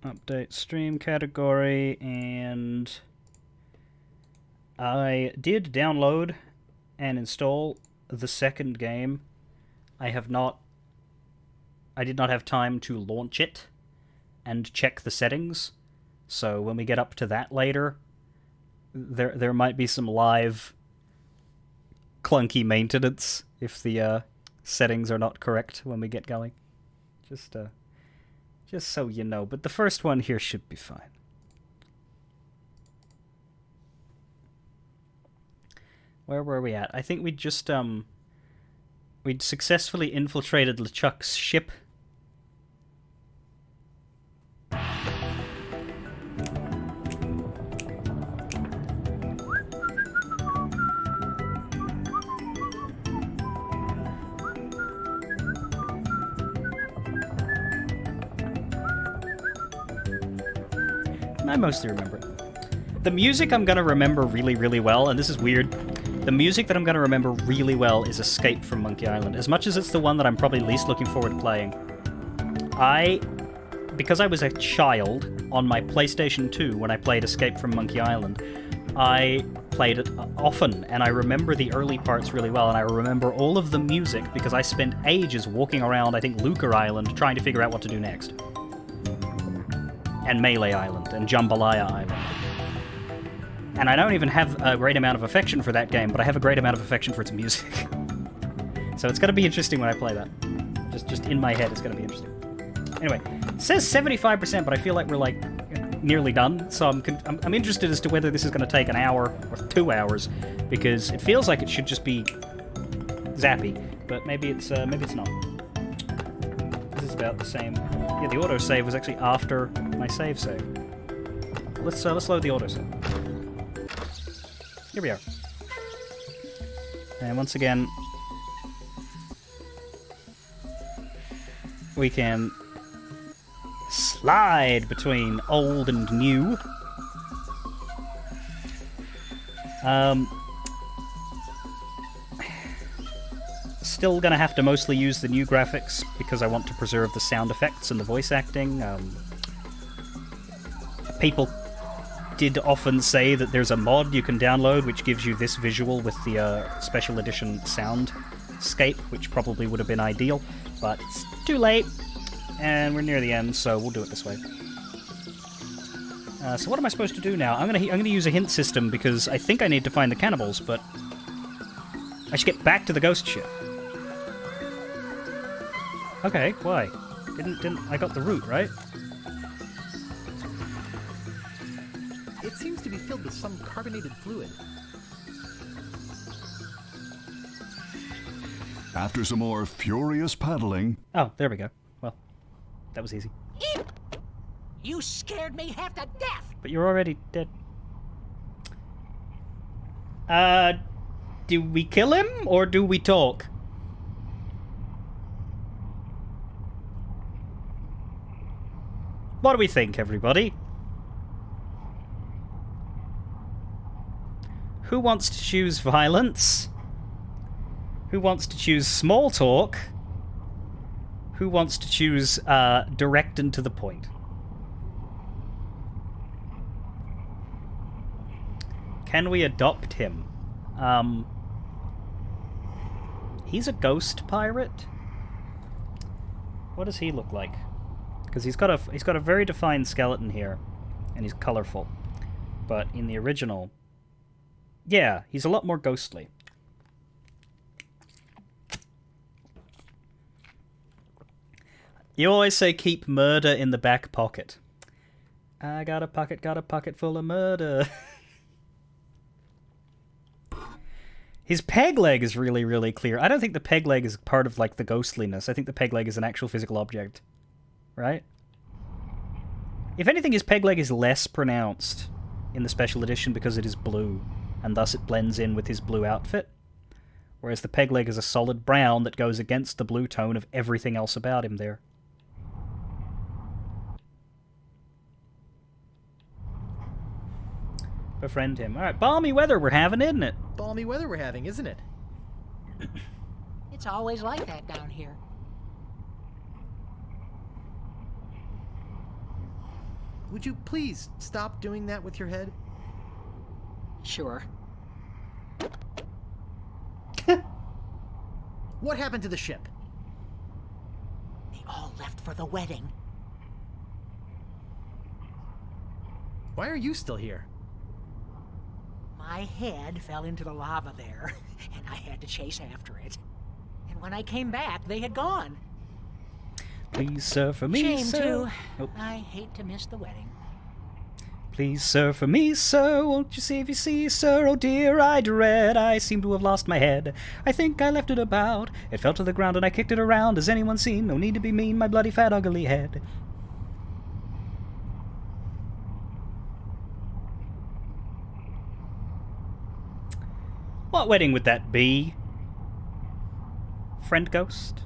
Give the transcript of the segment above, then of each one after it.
Update stream category, and I did download and install the second game. I did not have time to launch it and check the settings. So when we get up to that later, there might be some live clunky maintenance if the settings are not correct when we get going. Just so you know. But the first one here should be fine. Where were we at? I think we'd successfully infiltrated LeChuck's ship. I mostly remember it. The music I'm going to remember really, really well, and this is weird, the music that I'm going to remember really well is Escape from Monkey Island. As much as it's the one that I'm probably least looking forward to playing, because I was a child on my PlayStation 2 when I played Escape from Monkey Island, I played it often, and I remember the early parts really well, and I remember all of the music because I spent ages walking around, I think, Luker Island, trying to figure out what to do next. And Melee Island, and Jambalaya Island. And I don't even have a great amount of affection for that game, but I have a great amount of affection for its music. So it's going to be interesting when I play that. Just in my head, it's going to be interesting. Anyway, it says 75%, but I feel like we're, like, nearly done. So I'm interested as to whether this is going to take an hour or 2 hours, because it feels like it should just be zappy, but maybe it's not. This is about the same. Yeah, the autosave was actually after my save. Let's load the autosave. Here we are. And once again, we can slide between old and new. Still gonna have to mostly use the new graphics because I want to preserve the sound effects and the voice acting. People did often say that there's a mod you can download which gives you this visual with the special edition soundscape, which probably would have been ideal, but it's too late, and we're near the end, so we'll do it this way. So what am I supposed to do now? I'm gonna use a hint system because I think I need to find the cannibals, but I should get back to the ghost ship. Okay, why? Didn't I got the route, right? It seems to be filled with some carbonated fluid. After some more furious paddling... Oh, there we go. Well, that was easy. You scared me half to death! But you're already dead. Do we kill him, or do we talk? What do we think, everybody? Who wants to choose violence? Who wants to choose small talk? Who wants to choose direct and to the point? Can we adopt him? He's a ghost pirate? What does he look like? Because he's got a very defined skeleton here, and he's colorful. But in the original, yeah, he's a lot more ghostly. You always say keep murder in the back pocket. I got a pocket full of murder. His peg leg is really, really clear. I don't think the peg leg is part of, like, the ghostliness. I think the peg leg is an actual physical object. Right? If anything, his peg leg is less pronounced in the special edition because it is blue, and thus it blends in with his blue outfit. Whereas the peg leg is a solid brown that goes against the blue tone of everything else about him there. Befriend him. Alright, balmy weather we're having, isn't it? Balmy weather we're having, isn't it? It's always like that down here. would you please stop doing that with your head? Sure. What happened to the ship? They all left for the wedding. Why are you still here? My head fell into the lava there, and I had to chase after it. And when I came back, they had gone. Please, sir, for me, Shame, sir. too. Oh. I hate to miss the wedding. Please, sir, for me, sir, won't you see if you see, sir? Oh dear, I dread, I seem to have lost my head. I think I left it about. It fell to the ground and I kicked it around. Has anyone seen? No need to be mean, my bloody fat ugly head. What wedding would that be? Friend ghost?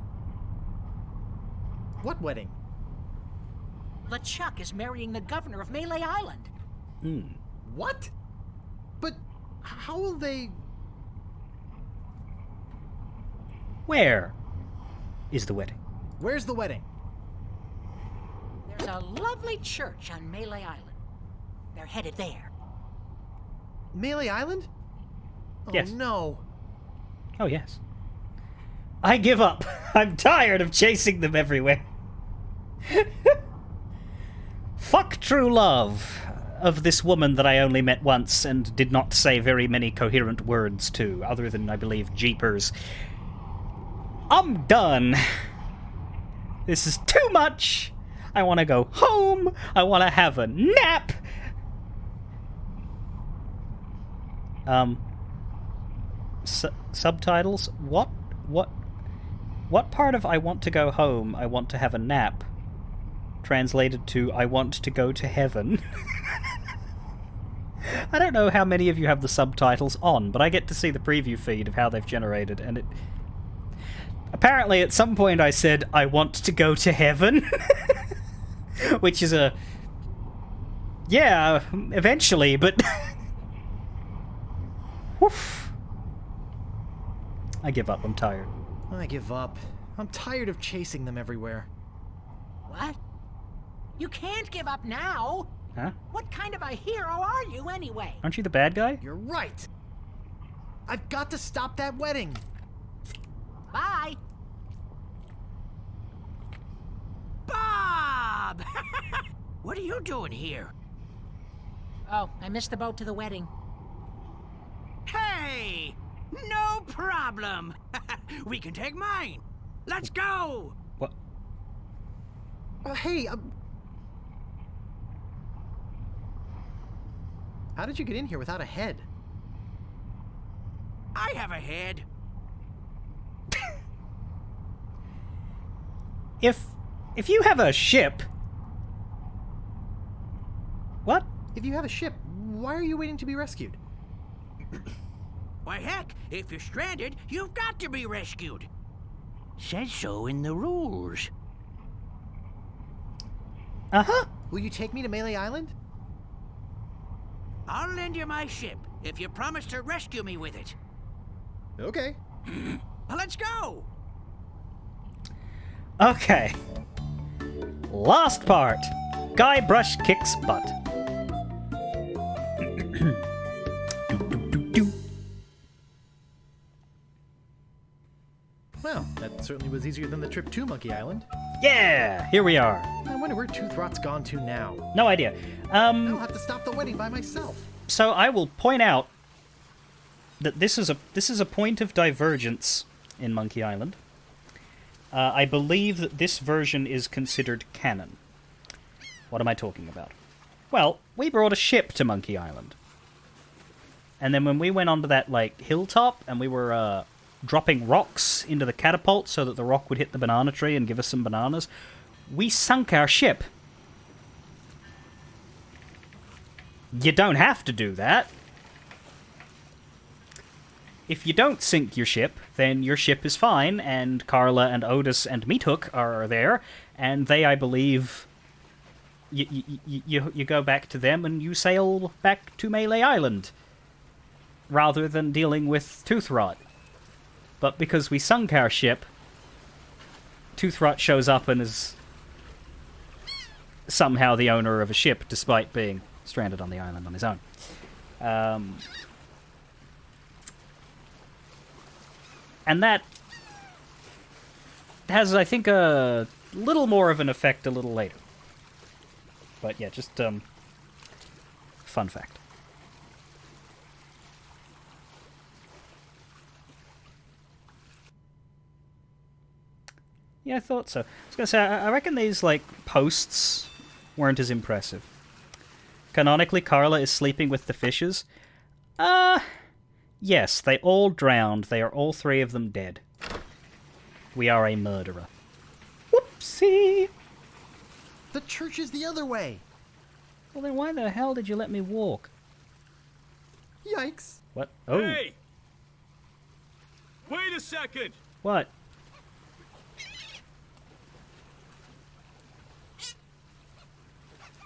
What wedding? LeChuck is marrying the governor of Melee Island. What? But how will they... Where is the wedding? Where's the wedding? There's a lovely church on Melee Island. They're headed there. Melee Island? Oh, Yes. no. Oh, yes. I give up. I'm tired of chasing them everywhere. Fuck true love of this woman that I only met once and did not say very many coherent words to, other than, I believe, jeepers. I'm done. This is too much. I want to go home. I want to have a nap. Subtitles? What part of I want to go home, I want to have a nap, translated to I want to go to heaven? I don't know how many of you have the subtitles on, but I get to see the preview feed of how they've generated, and it... Apparently at some point I said, I want to go to heaven, which is a... Yeah, eventually, but... Woof. I give up, I'm tired. I give up. I'm tired of chasing them everywhere. What? You can't give up now. Huh? What kind of a hero are you anyway? Aren't you the bad guy? You're right. I've got to stop that wedding. Bye. Bob! What are you doing here? Oh, I missed the boat to the wedding. Hey! No problem! We can take mine! Let's go! What? Hey, how did you get in here without a head? I have a head. If you have a ship... What? If you have a ship, why are you waiting to be rescued? Why, heck, if you're stranded, you've got to be rescued. Says so in the rules. Uh-huh. Will you take me to Melee Island? I'll lend you my ship if you promise to rescue me with it. Okay. Well, let's go! Okay. Last part. Guybrush kicks butt. Well, that certainly was easier than the trip to Monkey Island. Yeah, here we are. I wonder where Toothrot's gone to now. No idea. I'll have to stop the wedding by myself. So I will point out that this is a point of divergence in Monkey Island. I believe that this version is considered canon. What am I talking about? Well, we brought a ship to Monkey Island. And then when we went onto that, like, hilltop, and we were, dropping rocks into the catapult so that the rock would hit the banana tree and give us some bananas, we sunk our ship. You don't have to do that. If you don't sink your ship, then your ship is fine, and Carla and Otis and Meathook are there, and they, I believe, you go back to them and you sail back to Melee Island, rather than dealing with Toothrot. But because we sunk our ship, Toothrot shows up and is... somehow the owner of a ship, despite being stranded on the island on his own. And that has, I think, a little more of an effect a little later. But yeah, just fun fact. Yeah, I thought so. I was gonna say, I reckon these, like, posts weren't as impressive. Canonically, Carla is sleeping with the fishes. Yes, they all drowned. They are all three of them dead. We are a murderer. Whoopsie! The church is the other way. Well, then why the hell did you let me walk? Yikes. What? Oh. Hey! Wait a second! What?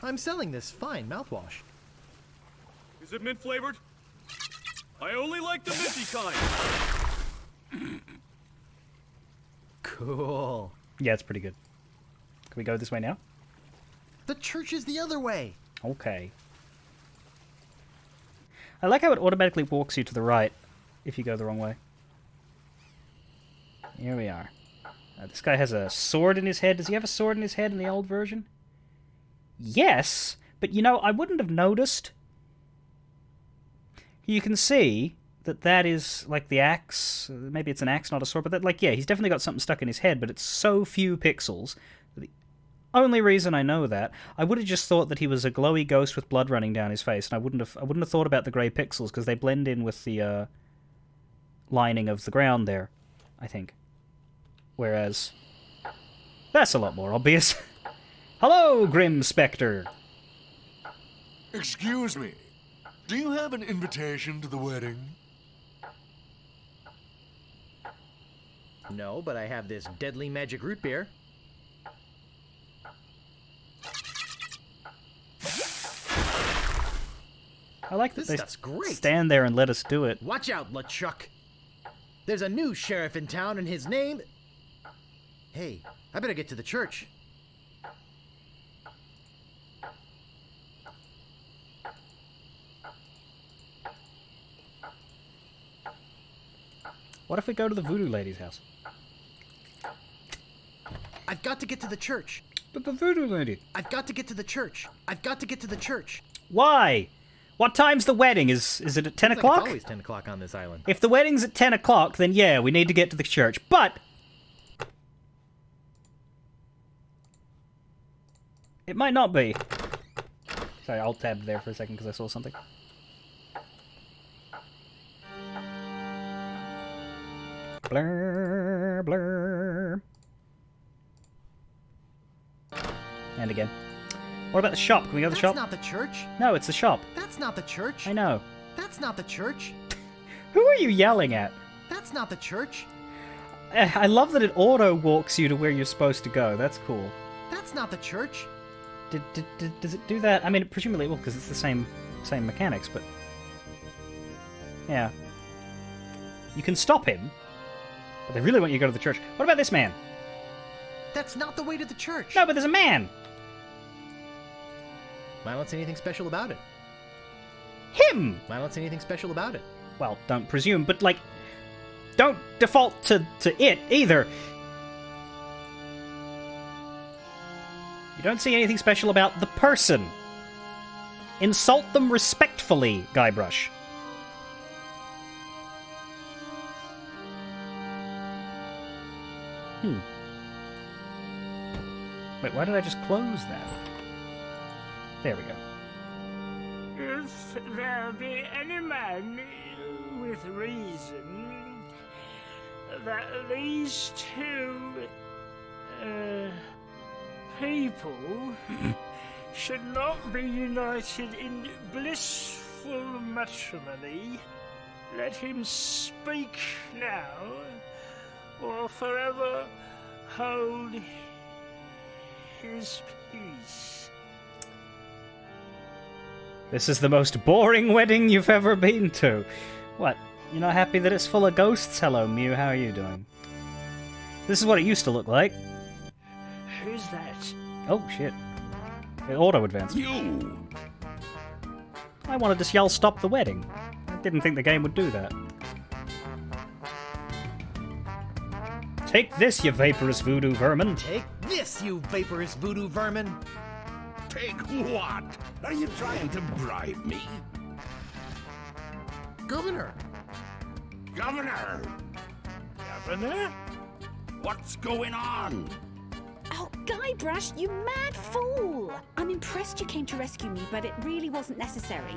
I'm selling this fine mouthwash. Is it mint flavored? I only like the minty kind. Cool. Yeah, it's pretty good. Can we go this way now? The church is the other way. Okay. I like how it automatically walks you to the right if you go the wrong way. Here we are. This guy has a sword in his head. Does he have a sword in his head in the old version? Yes, but you know, I wouldn't have noticed. You can see that that is, like, the axe. Maybe it's an axe, not a sword, but that, like, yeah, he's definitely got something stuck in his head, but it's so few pixels. The only reason I know that, I would have just thought that he was a glowy ghost with blood running down his face, and I wouldn't have thought about the grey pixels, because they blend in with the lining of the ground there, I think. Whereas, that's a lot more obvious. Hello, Grim Spectre! Excuse me. Do you have an invitation to the wedding? No, but I have this deadly magic root beer. I like that This they stuff's great. stand there and let us do it. Watch out, LeChuck. There's a new sheriff in town and his name... Hey, I better get to the church. What if we go to the voodoo lady's house? I've got to get to the church. But the voodoo lady... I've got to get to the church. I've got to get to the church. Why? What time's the wedding? Is it at 10 o'clock? It's always 10 o'clock on this island. If the wedding's at 10 o'clock, then yeah, we need to get to the church. But... it might not be. Sorry, I'll tab there for a second because I saw something. Blur, blur. And again. What about the shop? Can we go to the shop? That's not the church. No, it's the shop. That's not the church. I know. That's not the church. Who are you yelling at? That's not the church. I love that it auto walks you to where you're supposed to go. That's cool. That's not the church. Does it do that? I mean, presumably it will, because it's the same mechanics, but... yeah. You can stop him, but they really want you to go to the church. What about this man? That's not the way to the church. No, but there's a man! I don't see anything special about it. Him! I don't see anything special about it. Well, don't presume, but, like, don't default to it, either. You don't see anything special about the person. Insult them respectfully, Guybrush. Wait, why did I just close that? There we go. If there be any man with reason that these two people should not be united in blissful matrimony, let him speak now, or forever hold his peace. This is the most boring wedding you've ever been to. What? You're not happy that it's full of ghosts? Hello, Mew, how are you doing? This is what it used to look like. Who's that? Oh, shit. It auto-advanced. You! I wanted to yell "Stop the wedding." I didn't think the game would do that. Take this, you vaporous voodoo vermin! Take this, you vaporous voodoo vermin! Take what? Are you trying to bribe me? Governor! Governor! Governor? What's going on? Oh, Guybrush, you mad fool! I'm impressed you came to rescue me, but it really wasn't necessary.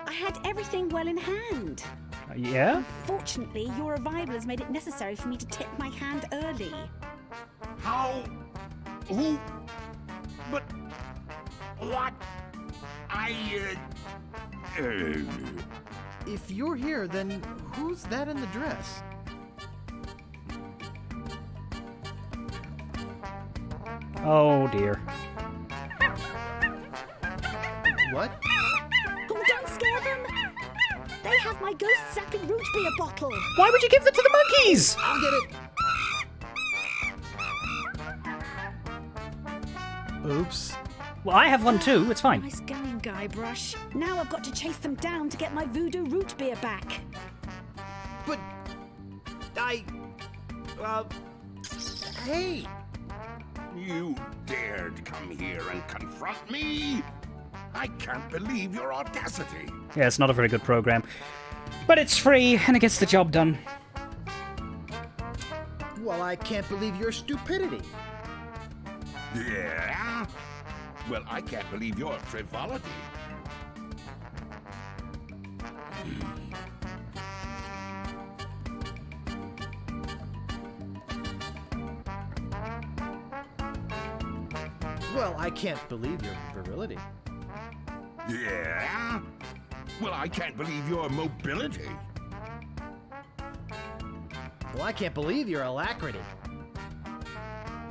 I had everything well in hand. Yeah? Fortunately, your arrival has made it necessary for me to tip my hand early. How? Who? But... What? If you're here, then who's that in the dress? Oh dear. What? Oh, don't scare them! They have my ghost-zapping root beer bottle! Why would you give that to the monkeys? I'll get it! Oops. Well, I have one too. It's fine. Nice going, Guybrush. Now I've got to chase them down to get my voodoo root beer back. But... Hey! You dared come here and confront me? I can't believe your audacity. Yeah, it's not a very good program. But it's free, and it gets the job done. Well, I can't believe your stupidity. Yeah? Well, I can't believe your frivolity. Well, I can't believe your virility. Yeah? Well, I can't believe your mobility. Well, I can't believe your alacrity.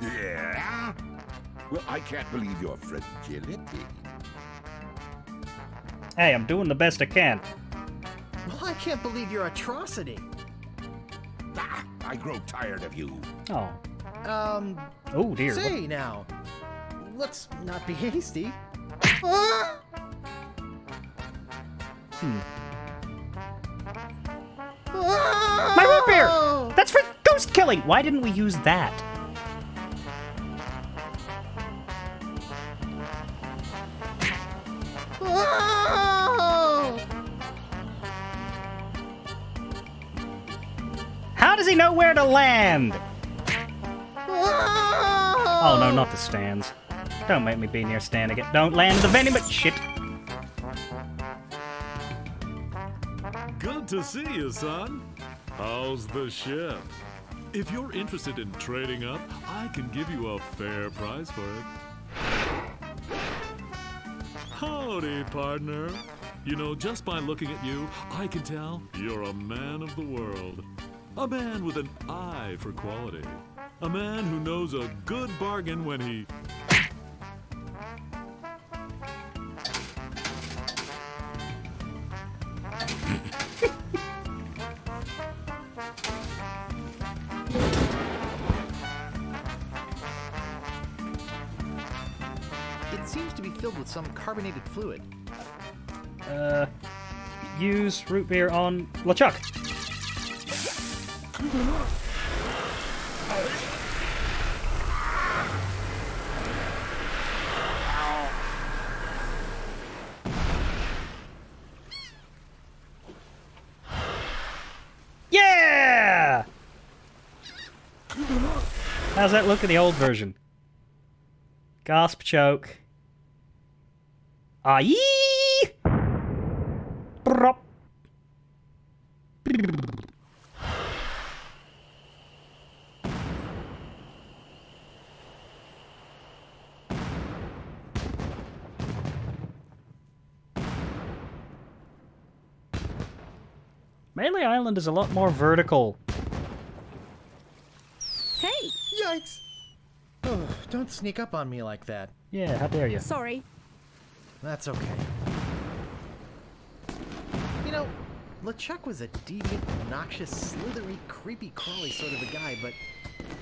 Yeah? Well, I can't believe your fragility. Hey, I'm doing the best I can. Well, I can't believe your atrocity. Ah, I grow tired of you. Oh. Oh dear. Say now, let's not be hasty. Ah! My root beer! That's for ghost killing! Why didn't we use that? How does he know where to land? Oh no, not the stands. Don't make me be near stand again. Don't land the vending, but shit. Good to see you, son. How's the ship? If you're interested in trading up, I can give you a fair price for it. Howdy, partner. You know, just by looking at you, I can tell you're a man of the world. A man with an eye for quality. A man who knows a good bargain when he... It seems to be filled with some carbonated fluid. Use root beer on LeChuck. Yeah! How's that look in the old version? Gasp choke. Aye! Brop. Melee Island is a lot more vertical. Hey! Yikes! Oh, don't sneak up on me like that. Yeah, how dare you? Sorry. That's okay. You know, LeChuck was a deviant, obnoxious, slithery, creepy, crawly sort of a guy, but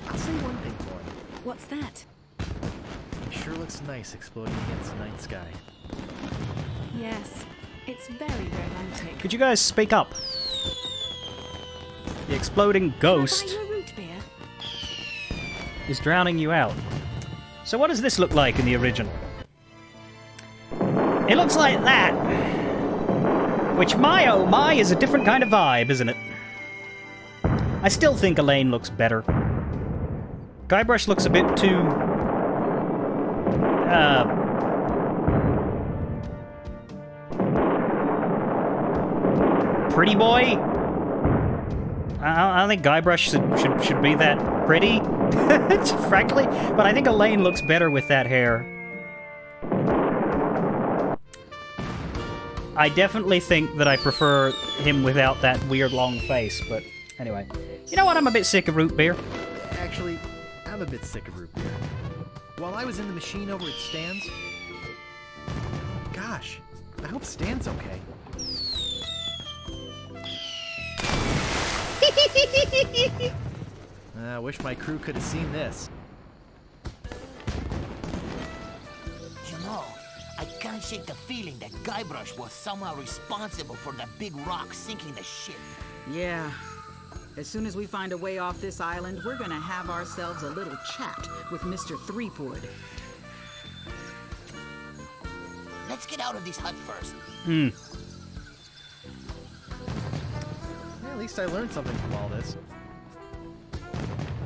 I'll say one thing for him. What's that? thing sure looks nice exploding against the night sky. Yes, it's very romantic. Could you guys speak up? The exploding ghost Can I buy you a root beer? is drowning you out. So what does this look like in the original? It looks like that. Which, my oh my, is a different kind of vibe, isn't it? I still think Elaine looks better. Guybrush looks a bit too... pretty boy? I don't think Guybrush should be that pretty, frankly. But I think Elaine looks better with that hair. I definitely think that I prefer him without that weird long face, but anyway. You know what? I'm a bit sick of root beer. Actually, I'm a bit sick of root beer. While I was in the machine over at Stan's... Gosh, I hope Stan's okay. I wish my crew could have seen this. You know, I can't shake the feeling that Guybrush was somehow responsible for that big rock sinking the ship. Yeah. As soon as we find a way off this island, we're gonna have ourselves a little chat with Mr. Threepwood. Let's get out of this hut first. Yeah, at least I learned something from all this.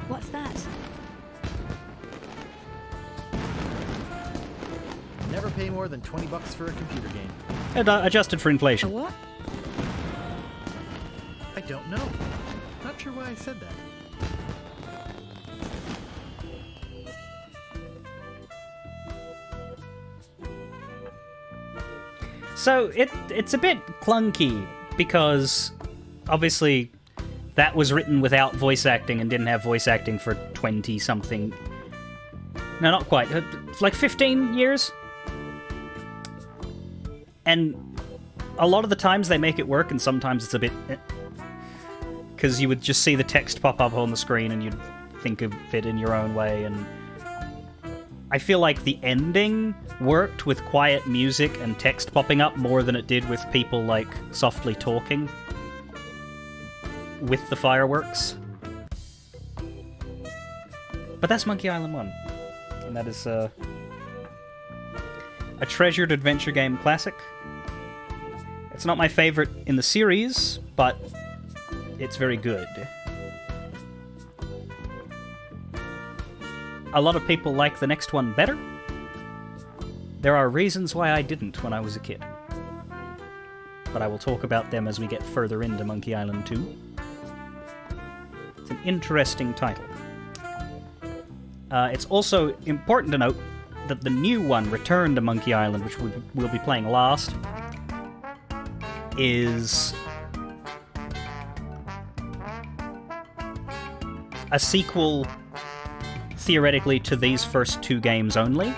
What's that? Never pay more than $20 for a computer game. Adjusted for inflation. A what? I don't know. Not sure why I said that. So it's a bit clunky because obviously that was written without voice acting and didn't have voice acting for 20 something. No, not quite. It's like 15 years. And a lot of the times they make it work, and sometimes it's a bit... Because you would just see the text pop up on the screen and you'd think of it in your own way, and... I feel like the ending worked with quiet music and text popping up more than it did with people, like, softly talking with the fireworks. But that's Monkey Island 1. And that is a treasured adventure game classic. It's not my favorite in the series, but it's very good. A lot of people like the next one better. There are reasons why I didn't when I was a kid. But I will talk about them as we get further into Monkey Island 2. It's an interesting title. It's also important to note that the new one, Return to Monkey Island, which we'll be playing last, is a sequel, theoretically, to these first two games only.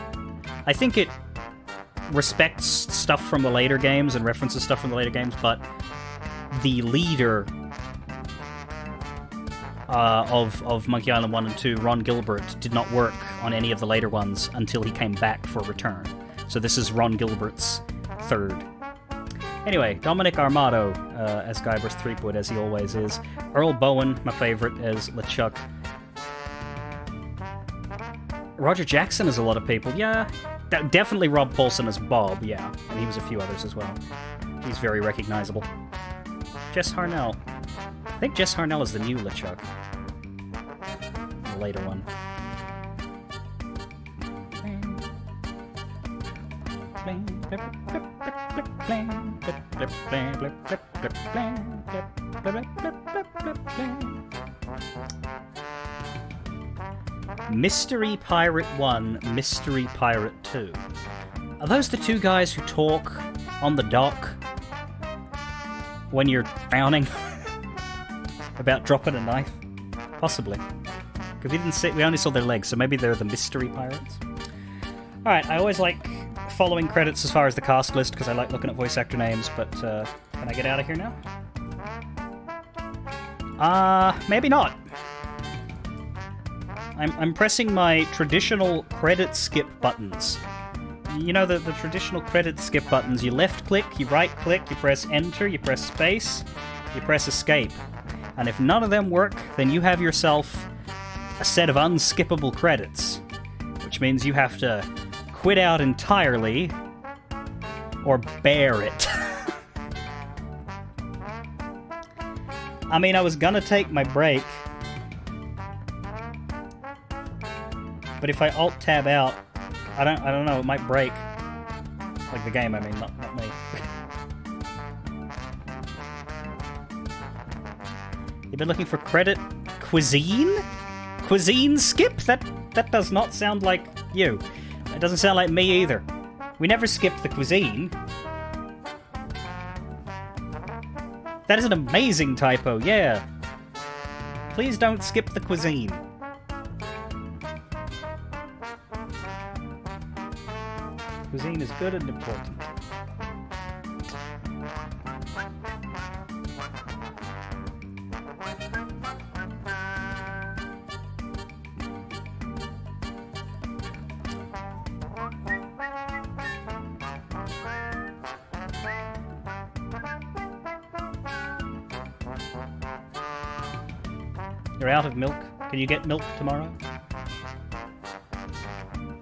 I think it respects stuff from the later games and references stuff from the later games, but the leader of Monkey Island 1 and 2, Ron Gilbert, did not work on any of the later ones until he came back for Return. So this is Ron Gilbert's third. Anyway, Dominic Armato as Guybrush Threepwood, as he always is. Earl Bowen, my favorite, as LeChuck. Roger Jackson as a lot of people, yeah. Definitely Rob Paulson as Bob, yeah. And he was a few others as well. He's very recognizable. Jess Harnell. I think Jess Harnell is the new LeChuck. The later one. Mystery Pirate 1, Mystery Pirate 2. Are those the two guys who talk on the dock when you're drowning about dropping a knife? Possibly. Because we only saw their legs, so maybe they're the Mystery Pirates. Alright, I always like following credits as far as the cast list, because I like looking at voice actor names, but can I get out of here now? Maybe not. I'm pressing my traditional credit skip buttons. You know, the traditional credit skip buttons. You left click, you right click, you press enter, you press space, you press escape. And if none of them work, then you have yourself a set of unskippable credits. Which means you have to quit out entirely or bear it. I mean, I was gonna take my break. But if I alt-tab out, I don't know, it might break. Like the game, I mean, not me. You've been looking for credit cuisine? Cuisine skip? That does not sound like you. It doesn't sound like me either. We never skipped the cuisine. That is an amazing typo, yeah. Please don't skip the cuisine. Cuisine is good and important. You're out of milk. Can you get milk tomorrow?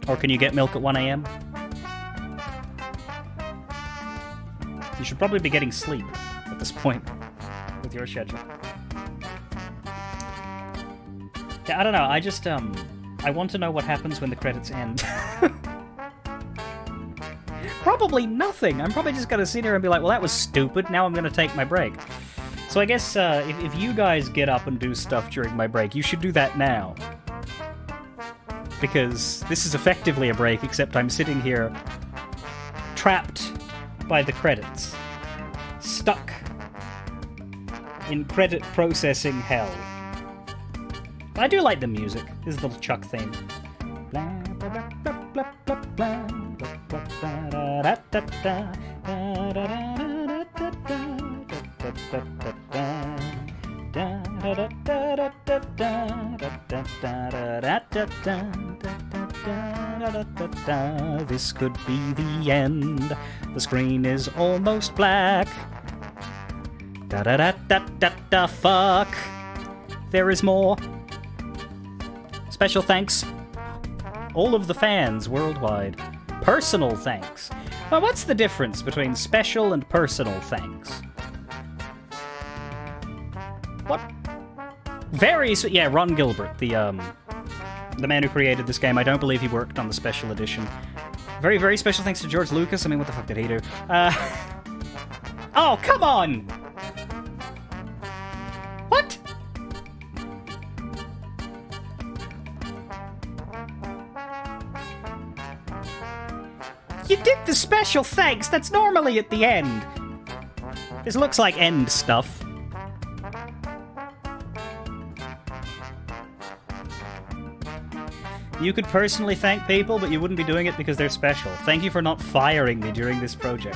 Or can you get milk at 1 a.m.? You should probably be getting sleep at this point with your schedule. Yeah, I don't know. I just, I want to know what happens when the credits end. Probably nothing. I'm probably just gonna sit here and be like, well, that was stupid. Now I'm gonna take my break. So I guess if you guys get up and do stuff during my break, you should do that now. Because this is effectively a break, except I'm sitting here trapped by the credits. Stuck in credit processing hell. I do like the music. This is the little Chuck theme. This could be the end. The screen is almost black. Fuck. There is more. Special thanks. All of the fans worldwide. Personal thanks. Well, what's the difference between special and personal thanks? What? Yeah, Ron Gilbert, the man who created this game. I don't believe he worked on the special edition. Very, very special thanks to George Lucas. I mean, what the fuck did he do? Oh, come on! What? You did the special thanks. That's normally at the end. This looks like end stuff. You could personally thank people, but you wouldn't be doing it because they're special. Thank you for not firing me during this project.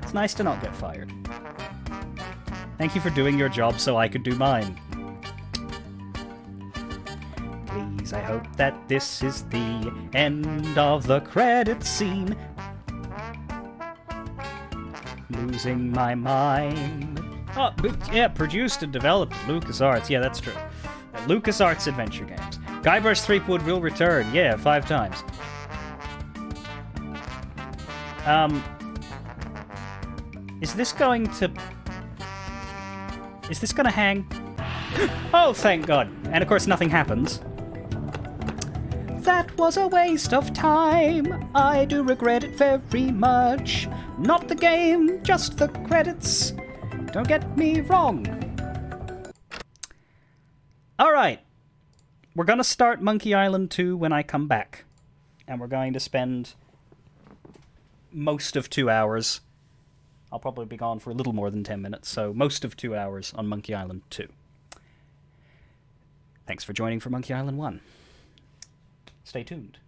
It's nice to not get fired. Thank you for doing your job so I could do mine. Please, I hope that this is the end of the credit scene. Losing my mind. Oh, yeah, produced and developed at LucasArts. Yeah, that's true. At LucasArts Adventure Games. Guybrush Threepwood will return. Yeah, 5 times. Is this going to hang? Oh, thank God. And of course, nothing happens. That was a waste of time. I do regret it very much. Not the game, just the credits. Don't get me wrong. Alright. We're gonna start Monkey Island 2 when I come back. And we're going to spend most of 2 hours. I'll probably be gone for a little more than 10 minutes, so most of 2 hours on Monkey Island 2. Thanks for joining for Monkey Island 1. Stay tuned.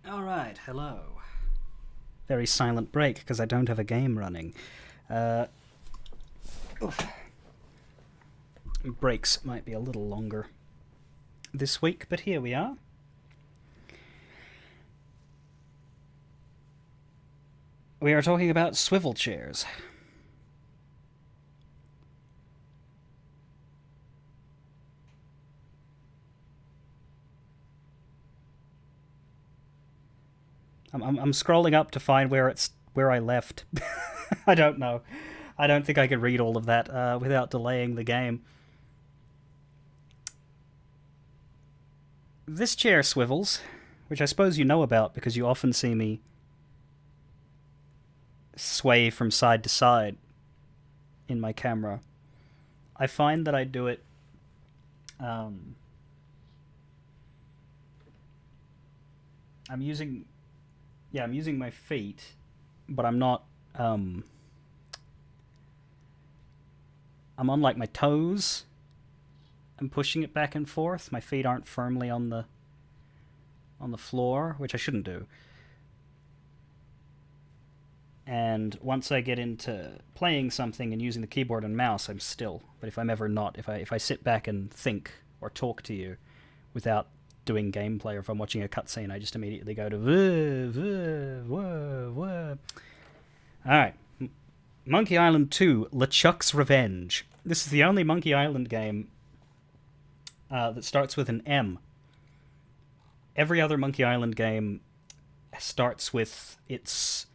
Alright, hello. Very silent break, because I don't have a game running. Breaks might be a little longer this week, but here we are. We are talking about swivel chairs. I'm scrolling up to find where I left. I don't know. I don't think I could read all of that without delaying the game. This chair swivels, which I suppose you know about because you often see me sway from side to side in my camera. I find that I do it I'm using my feet, but I'm not I'm on like my toes. I'm pushing it back and forth. My feet aren't firmly on the floor, which I shouldn't do. And once I get into playing something and using the keyboard and mouse, I'm still. But if I'm ever not, if I sit back and think or talk to you without doing gameplay, or if I'm watching a cutscene, I just immediately go to whoa. Alright. Monkey Island 2, LeChuck's Revenge. This is the only Monkey Island game that starts with an M. Every other Monkey Island game starts with its,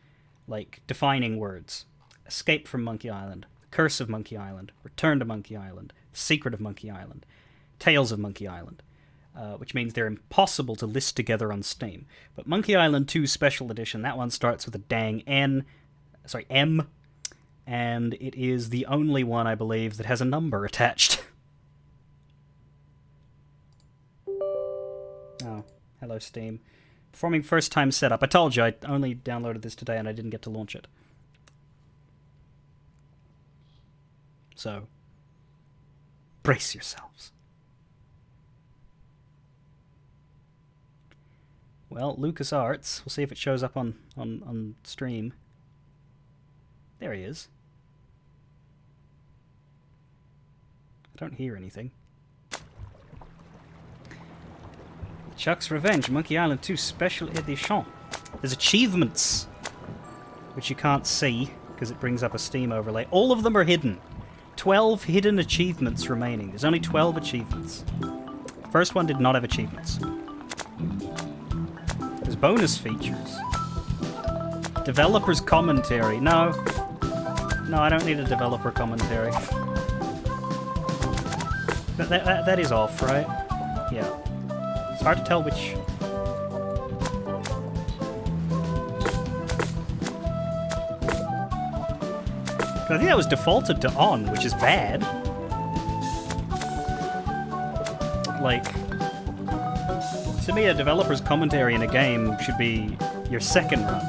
like, defining words. Escape from Monkey Island, Curse of Monkey Island, Return to Monkey Island, Secret of Monkey Island, Tales of Monkey Island, which means they're impossible to list together on Steam. But Monkey Island 2 Special Edition, that one starts with a dang M, and it is the only one, I believe, that has a number attached. Oh, hello Steam. Performing first time setup. I told you I only downloaded this today and I didn't get to launch it. So, brace yourselves. Well, LucasArts. We'll see if it shows up on stream. There he is. I don't hear anything. Chuck's Revenge, Monkey Island 2 Special Edition. There's achievements, which you can't see because it brings up a Steam overlay. All of them are hidden. 12 hidden achievements remaining. There's only 12 achievements. The first one did not have achievements. There's bonus features. Developer's commentary. No, I don't need a developer commentary. That is off, right? Yeah. It's hard to tell which... I think that was defaulted to on, which is bad. Like, to me, a developer's commentary in a game should be your second run.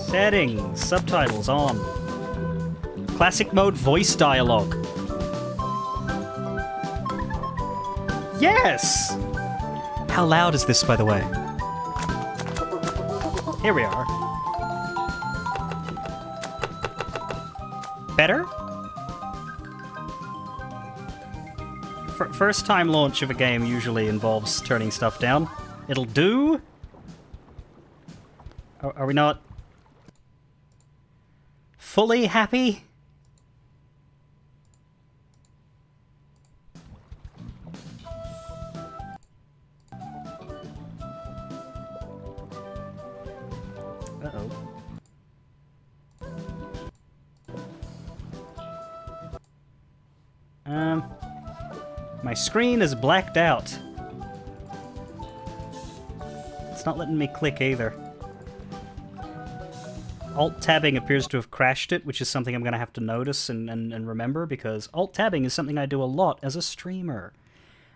Settings, subtitles on. Classic mode voice dialogue. Yes! How loud is this, by the way? Here we are. Better? First time launch of a game usually involves turning stuff down. It'll do? Are we not fully happy? Uh-oh. My screen is blacked out. It's not letting me click either. Alt-tabbing appears to have crashed it, which is something I'm going to have to notice and remember, because alt-tabbing is something I do a lot as a streamer.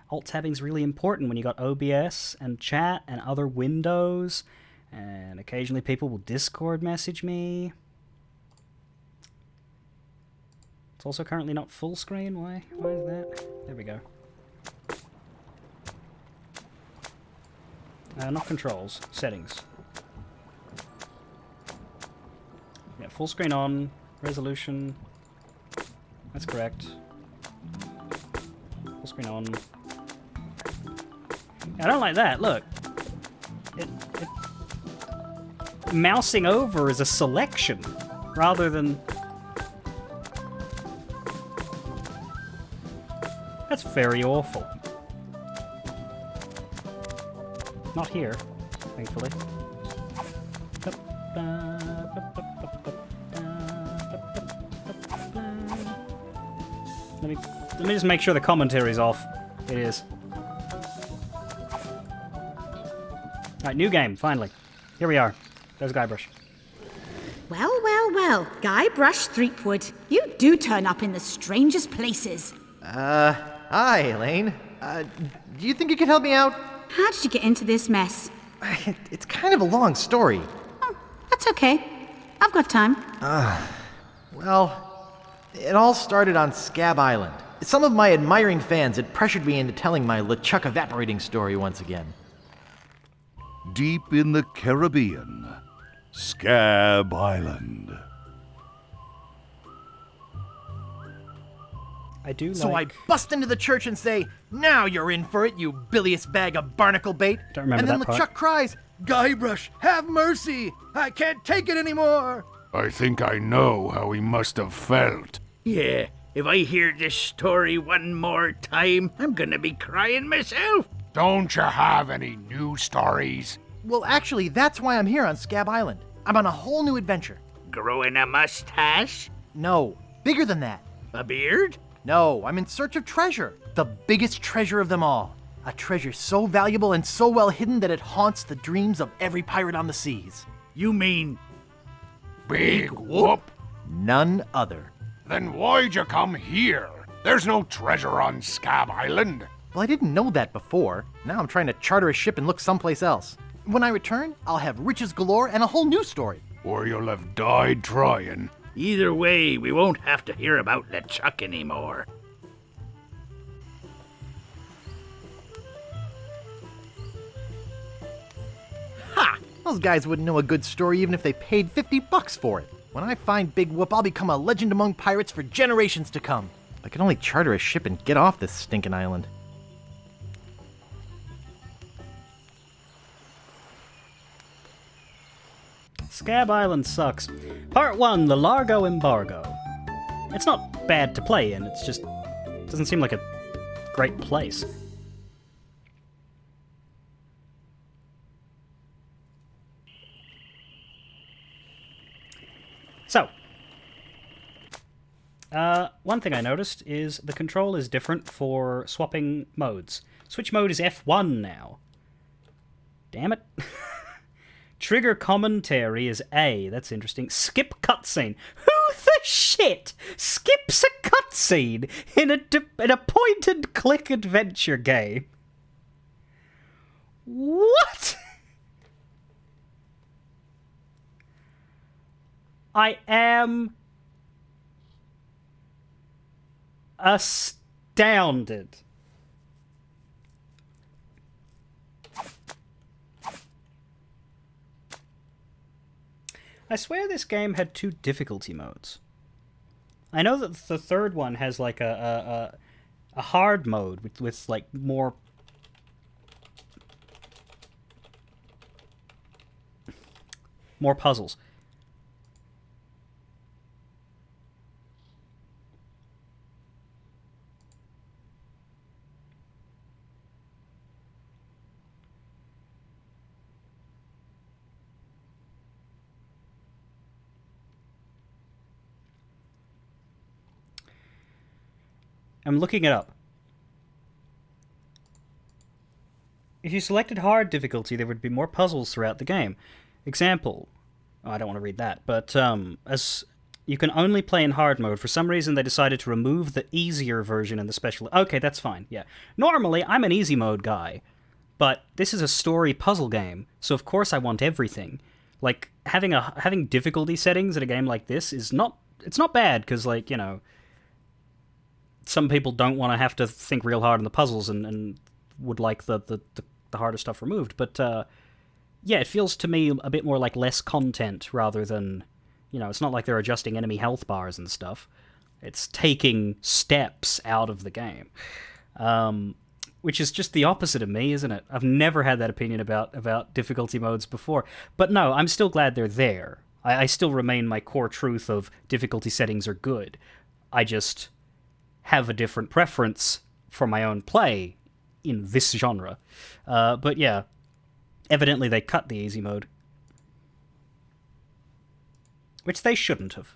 Alt-tabbing is really important when you got OBS and chat and other windows, and occasionally people will Discord message me. It's also currently not full screen. Why is that? There we go. Not controls. Settings. Yeah, full screen on. Resolution. That's correct. Full screen on. I don't like that. Look. Mousing over is a selection rather than... That's very awful. Not here, thankfully. Let me just make sure the commentary's off. It is. Alright, new game, finally. Here we are. There's Guybrush. Well, well, well, Guybrush Threepwood. You do turn up in the strangest places. Hi, Elaine. Do you think you could help me out? How did you get into this mess? It's kind of a long story. Oh, that's okay. I've got time. Well, it all started on Scab Island. Some of my admiring fans had pressured me into telling my LeChuck evaporating story once again. Deep in the Caribbean, Scab Island. I do So like... I bust into the church and say, "Now you're in for it, you bilious bag of barnacle bait." Don't remember and then that part. LeChuck cries, "Guybrush, have mercy! I can't take it anymore!" I think I know how he must have felt. Yeah, if I hear this story one more time, I'm gonna be crying myself. Don't you have any new stories? Well, actually, that's why I'm here on Scab Island. I'm on a whole new adventure. Growing a mustache? No, bigger than that. A beard? No, I'm in search of treasure. The biggest treasure of them all. A treasure so valuable and so well hidden that it haunts the dreams of every pirate on the seas. You mean... Big whoop? None other. Then why'd you come here? There's no treasure on Scab Island. Well, I didn't know that before. Now I'm trying to charter a ship and look someplace else. When I return, I'll have riches galore and a whole new story. Or you'll have died trying. Either way, we won't have to hear about LeChuck anymore. Ha! Those guys wouldn't know a good story even if they paid $50 for it. When I find Big Whoop, I'll become a legend among pirates for generations to come. If I could only charter a ship and get off this stinking island. Scab Island sucks. Part 1, the Largo Embargo. It's not bad to play in, it's just... doesn't seem like a great place. So, one thing I noticed is the control is different for swapping modes. Switch mode is F1 now. Damn it. Trigger commentary is A. That's interesting. Skip cutscene. Who the shit skips a cutscene in a point-and-click adventure game? What? I am astounded. I swear this game had 2 difficulty modes. I know that the third one has like a hard mode with like more puzzles. I'm looking it up. If you selected hard difficulty, there would be more puzzles throughout the game. Example. Oh, I don't want to read that, but as you can only play in hard mode. For some reason, they decided to remove the easier version in the special... Okay, that's fine, yeah. Normally, I'm an easy mode guy, but this is a story puzzle game, so of course I want everything. Like, having difficulty settings in a game like this is not... It's not bad, because, like, you know... some people don't want to have to think real hard on the puzzles and would like the harder stuff removed. But yeah, it feels to me a bit more like less content rather than, it's not like they're adjusting enemy health bars and stuff. It's taking steps out of the game. Which is just the opposite of me, isn't it? I've never had that opinion about difficulty modes before. But no, I'm still glad they're there. I still remain my core truth of difficulty settings are good. I just have a different preference for my own play in this genre. But yeah, evidently they cut the easy mode. Which they shouldn't have.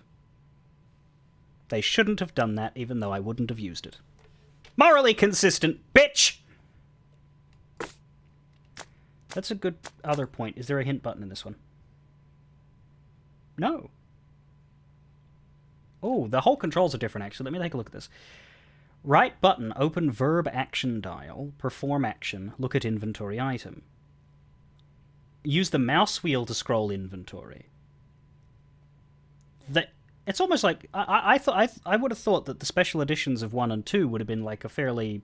They shouldn't have done that, even though I wouldn't have used it. Morally consistent, bitch! That's a good other point. Is there a hint button in this one? No. Oh, the whole controls are different, actually. Let me take a look at this. Right button, open verb action dial, perform action, look at inventory item. Use the mouse wheel to scroll inventory. It's almost like I would have thought that the special editions of 1 and 2 would have been like a fairly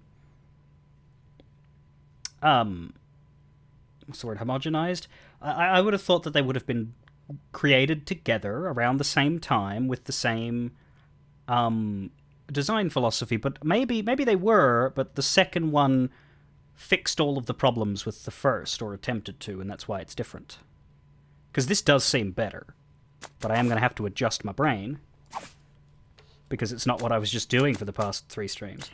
what's the word, homogenized? I would have thought that they would have been created together around the same time with the same design philosophy, but maybe they were, but the second one fixed all of the problems with the first, or attempted to, and that's why it's different. Because this does seem better. But I am going to have to adjust my brain, because it's not what I was just doing for the past 3 streams.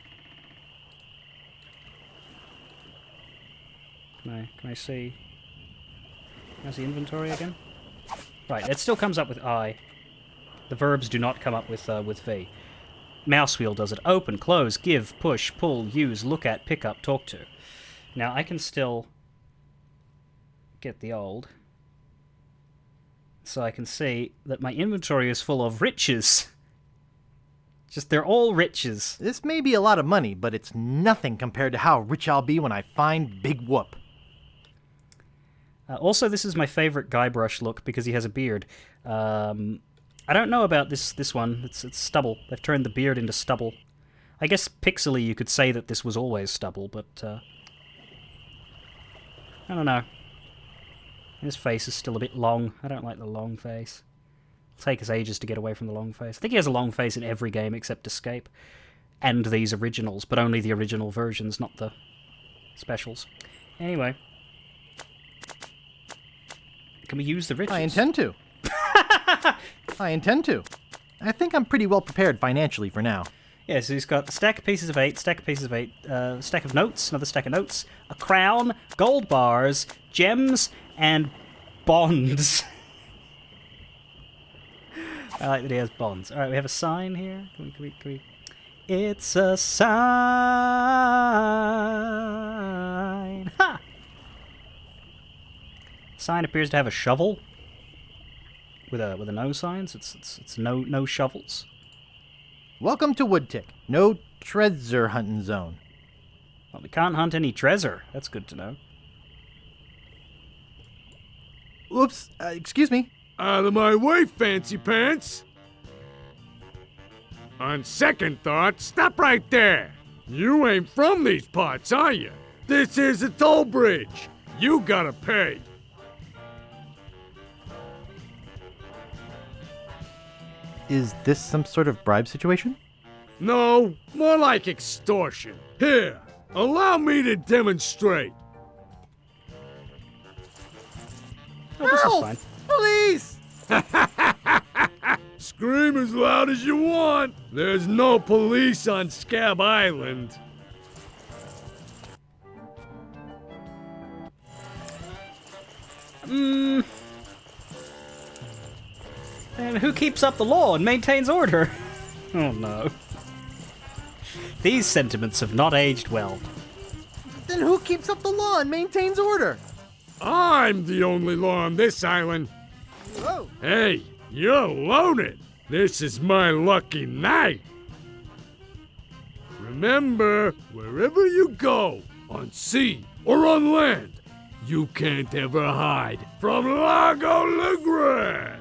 Can I see inventory again? Right, it still comes up with I. The verbs do not come up with V. Mouse wheel does it. Open, close, give, push, pull, use, look at, pick up, talk to. Now I can still get the old. So I can see that my inventory is full of riches. Just, they're all riches. This may be a lot of money, but it's nothing compared to how rich I'll be when I find Big Whoop. Also, this is my favorite Guybrush look because he has a beard. I don't know about this one. It's stubble. They've turned the beard into stubble. I guess pixely you could say that this was always stubble, but I don't know. His face is still a bit long. I don't like the long face. It'll take us ages to get away from the long face. I think he has a long face in every game except Escape. And these originals, but only the original versions, not the specials. Anyway. Can we use the riches? I intend to. I intend to. I think I'm pretty well prepared financially for now. Yeah, so he's got a stack of pieces of 8, stack of pieces of 8, stack of notes, another stack of notes, a crown, gold bars, gems, and bonds. I like that he has bonds. Alright, we have a sign here. Can we... It's a sign! Ha! Sign appears to have a shovel. With a no signs. It's no shovels. Welcome to Woodtick. No treasure hunting zone. Well, we can't hunt any treasure. That's good to know. Oops, excuse me. Out of my way, fancy pants! On second thought, stop right there! You ain't from these parts, are you? This is a toll bridge. You gotta pay. Is this some sort of bribe situation? No, more like extortion. Here, allow me to demonstrate. Oh, this is fine. Police! Scream as loud as you want. There's no police on Scab Island. And who keeps up the law and maintains order? Oh no. These sentiments have not aged well. Then who keeps up the law and maintains order? I'm the only law on this island. Whoa. Hey, you're loaded. This is my lucky night. Remember, wherever you go, on sea or on land, you can't ever hide from Lago Legrand.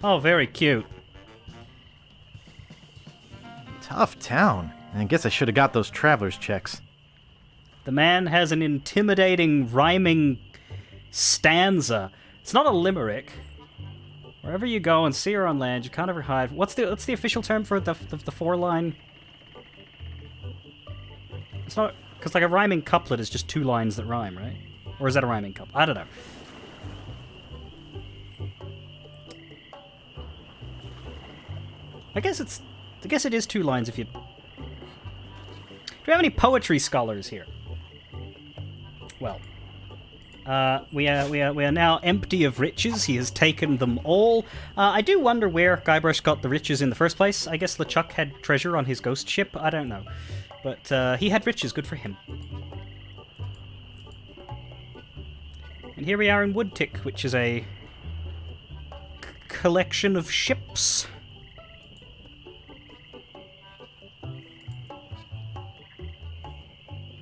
Oh, very cute. Tough town. I guess I should have got those traveler's checks. The man has an intimidating rhyming stanza. It's not a limerick. Wherever you go and see her on land, you can't ever hide. What's the official term for the 4-line? It's not, because like a rhyming couplet is just 2 lines that rhyme, right? Or is that a rhyming couplet? I don't know. I guess it is 2 lines if you... Do we have any poetry scholars here? Well, we are now empty of riches. He has taken them all. I do wonder where Guybrush got the riches in the first place. I guess LeChuck had treasure on his ghost ship. I don't know. But he had riches. Good for him. And here we are in Woodtick, which is a collection of ships.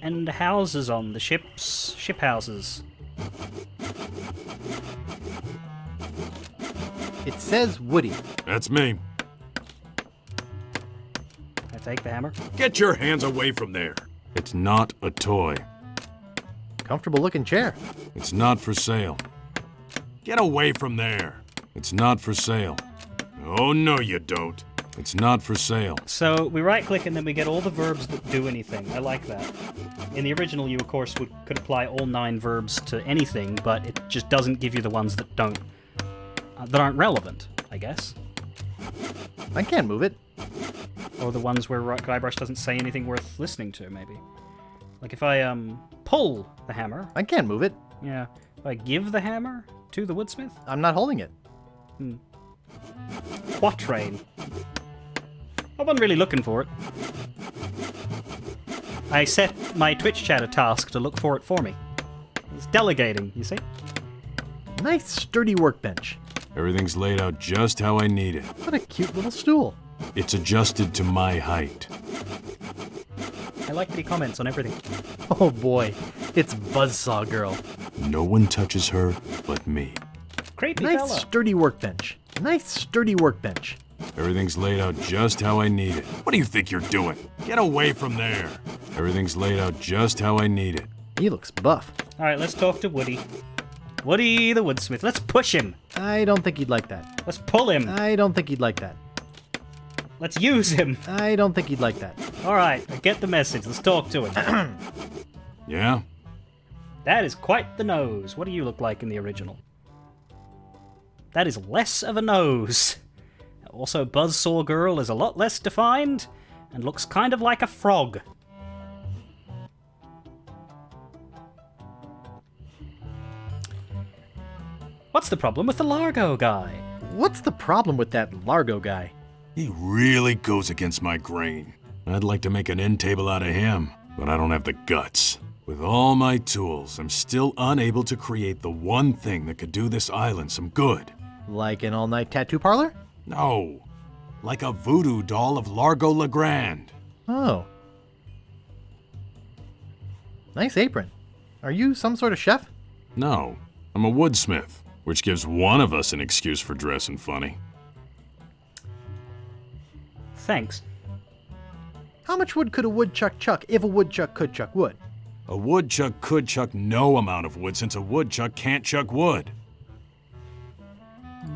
And houses on the ships. Ship houses. It says Woody. That's me. I take the hammer. Get your hands away from there. It's not a toy. Comfortable looking chair. It's not for sale. Get away from there. It's not for sale. Oh, no, you don't. It's not for sale. So we right-click and then we get all the verbs that do anything. I like that. In the original, you of course could apply all 9 verbs to anything, but it just doesn't give you the ones that aren't relevant, I guess. I can't move it. Or the ones where Guybrush doesn't say anything worth listening to, maybe. Like if I pull the hammer. I can't move it. Yeah. If I give the hammer to the woodsmith. I'm not holding it. Quatrain. I wasn't really looking for it. I set my Twitch chat a task to look for it for me. It's delegating, you see? Nice sturdy workbench. Everything's laid out just how I need it. What a cute little stool. It's adjusted to my height. I like that he comments on everything. Oh boy, it's Buzzsaw Girl. No one touches her but me. Creepy nice fella. Sturdy workbench. Nice sturdy workbench. Everything's laid out just how I need it. What do you think you're doing? Get away from there. Everything's laid out just how I need it. He looks buff. Alright, let's talk to Woody. Woody the woodsmith. Let's push him. I don't think he'd like that. Let's pull him. I don't think he'd like that. Let's use him. I don't think he'd like that. Alright, I get the message. Let's talk to him. Yeah? That is quite the nose. What do you look like in the original? That is less of a nose. Also, Buzzsaw Girl is a lot less defined and looks kind of like a frog. What's the problem with the Largo guy? What's the problem with that Largo guy? He really goes against my grain. I'd like to make an end table out of him, but I don't have the guts. With all my tools, I'm still unable to create the one thing that could do this island some good. Like an all-night tattoo parlor? No. Like a voodoo doll of Largo Legrand. Oh. Nice apron. Are you some sort of chef? No. I'm a woodsmith, which gives one of us an excuse for dressing funny. Thanks. How much wood could a woodchuck chuck if a woodchuck could chuck wood? A woodchuck could chuck no amount of wood since a woodchuck can't chuck wood.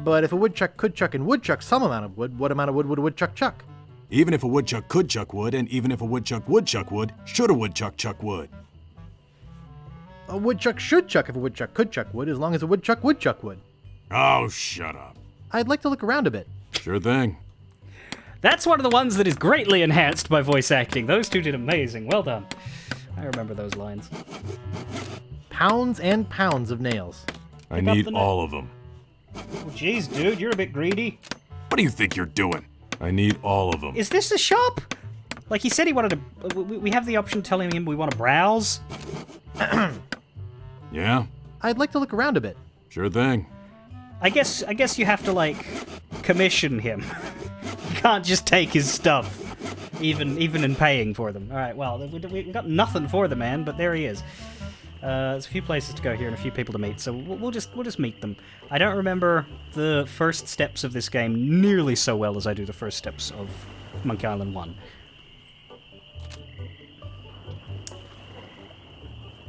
But if a woodchuck could chuck and would chuck some amount of wood, what amount of wood would a woodchuck chuck? Even if a woodchuck could chuck wood, and even if a woodchuck would chuck wood, should a woodchuck chuck wood? A woodchuck should chuck if a woodchuck could chuck wood, as long as a woodchuck would chuck wood. Oh, shut up. I'd like to look around a bit. Sure thing. That's one of the ones that is greatly enhanced by voice acting. Those two did amazing. Well done. I remember those lines. Pounds and pounds of nails. I need all of them. Oh, jeez, dude, you're a bit greedy. What do you think you're doing? I need all of them. Is this a shop? Like, he said he wanted to... We have the option telling him we want to browse. Yeah? I'd like to look around a bit. Sure thing. I guess you have to, like, commission him. You can't just take his stuff, even in paying for them. All right, well, we got nothing for the man, but there he is. There's a few places to go here and a few people to meet, so we'll just meet them. I don't remember the first steps of this game nearly so well as I do the first steps of Monkey Island 1.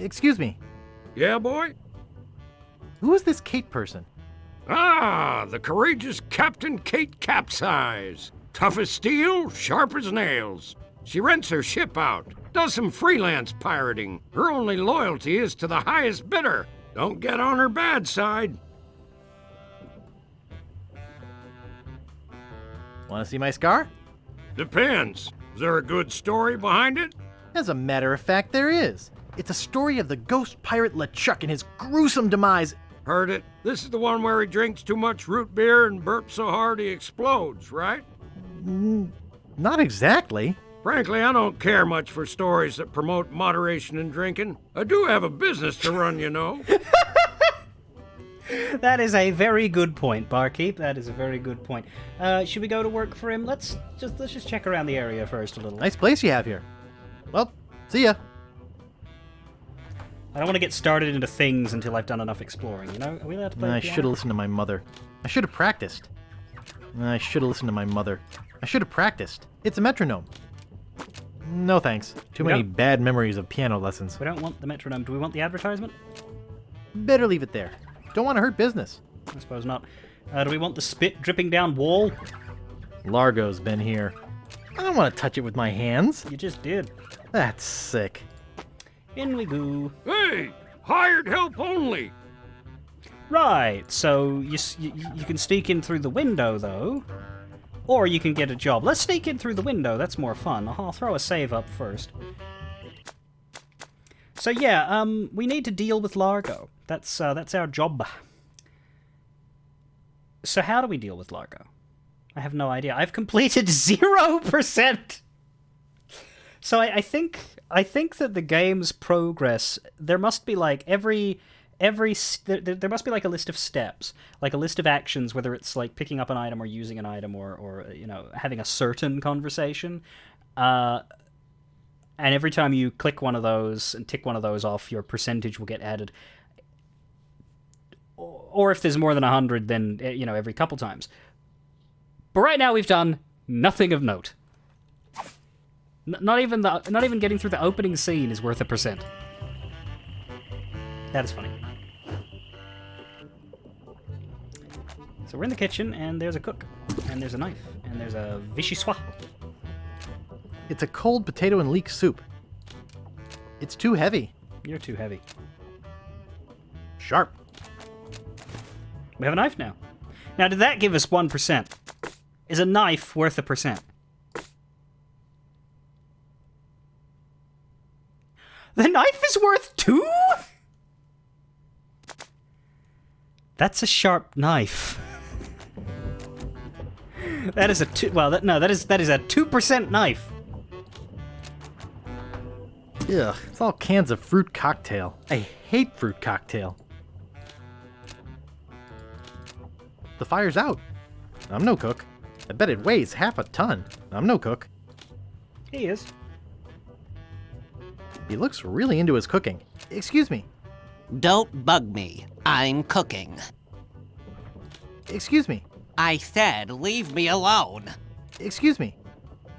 Excuse me. Yeah, boy? Who is this Kate person? Ah, the courageous Captain Kate Capsize. Tough as steel, sharp as nails. She rents her ship out, does some freelance pirating. Her only loyalty is to the highest bidder. Don't get on her bad side. Want to see my scar? Depends. Is there a good story behind it? As a matter of fact, there is. It's a story of the ghost pirate LeChuck and his gruesome demise. Heard it. This is the one where he drinks too much root beer and burps so hard he explodes, right? Not exactly. Frankly, I don't care much for stories that promote moderation in drinking. I do have a business to run, you know. That is a very good point, Barkeep. That is a very good point. Should we go to work for him? Let's just check around the area first a little. Nice place you have here. Well, see ya. I don't want to get started into things until I've done enough exploring, you know? Are we allowed to play I the should have piano? listened to my mother. I should have practiced. I should have listened to my mother. I should have practiced. It's a metronome. No thanks. Too many bad memories of piano lessons. We don't want the metronome. Do we want the advertisement? Better leave it there. Don't want to hurt business. I suppose not. Do we want the spit dripping down wall? Largo's been here. I don't want to touch it with my hands. You just did. That's sick. In we go. Hey! Hired help only! Right, so you can sneak in through the window, though. Or you can get a job. Let's sneak in through the window. That's more fun. I'll throw a save up first. So yeah, we need to deal with Largo. That's our job. So how do we deal with Largo? I have no idea. I've completed 0%. So I think that the game's progress, there must be like there must be like a list of steps, like a list of actions, whether it's like picking up an item or using an item or you know, having a certain conversation. And every time you click one of those and tick one of those off, your percentage will get added. Or if there's more than 100, then, you know, every couple times. But right now we've done nothing of note. Not even getting through the opening scene is worth 1%. That is funny. So we're in the kitchen, and there's a cook, and there's a knife, and there's a vichyssoise. It's a cold potato and leek soup. It's too heavy. You're too heavy. Sharp. We have a knife now. Now, did that give us 1%? Is a knife worth 1%? The knife is worth 2? That's a sharp knife. That is a that is a 2% knife. Ugh, it's all cans of fruit cocktail. I hate fruit cocktail. The fire's out. I'm no cook. I bet it weighs half a ton. I'm no cook. He is. He looks really into his cooking. Excuse me. Don't bug me. I'm cooking. Excuse me. I said leave me alone. Excuse me.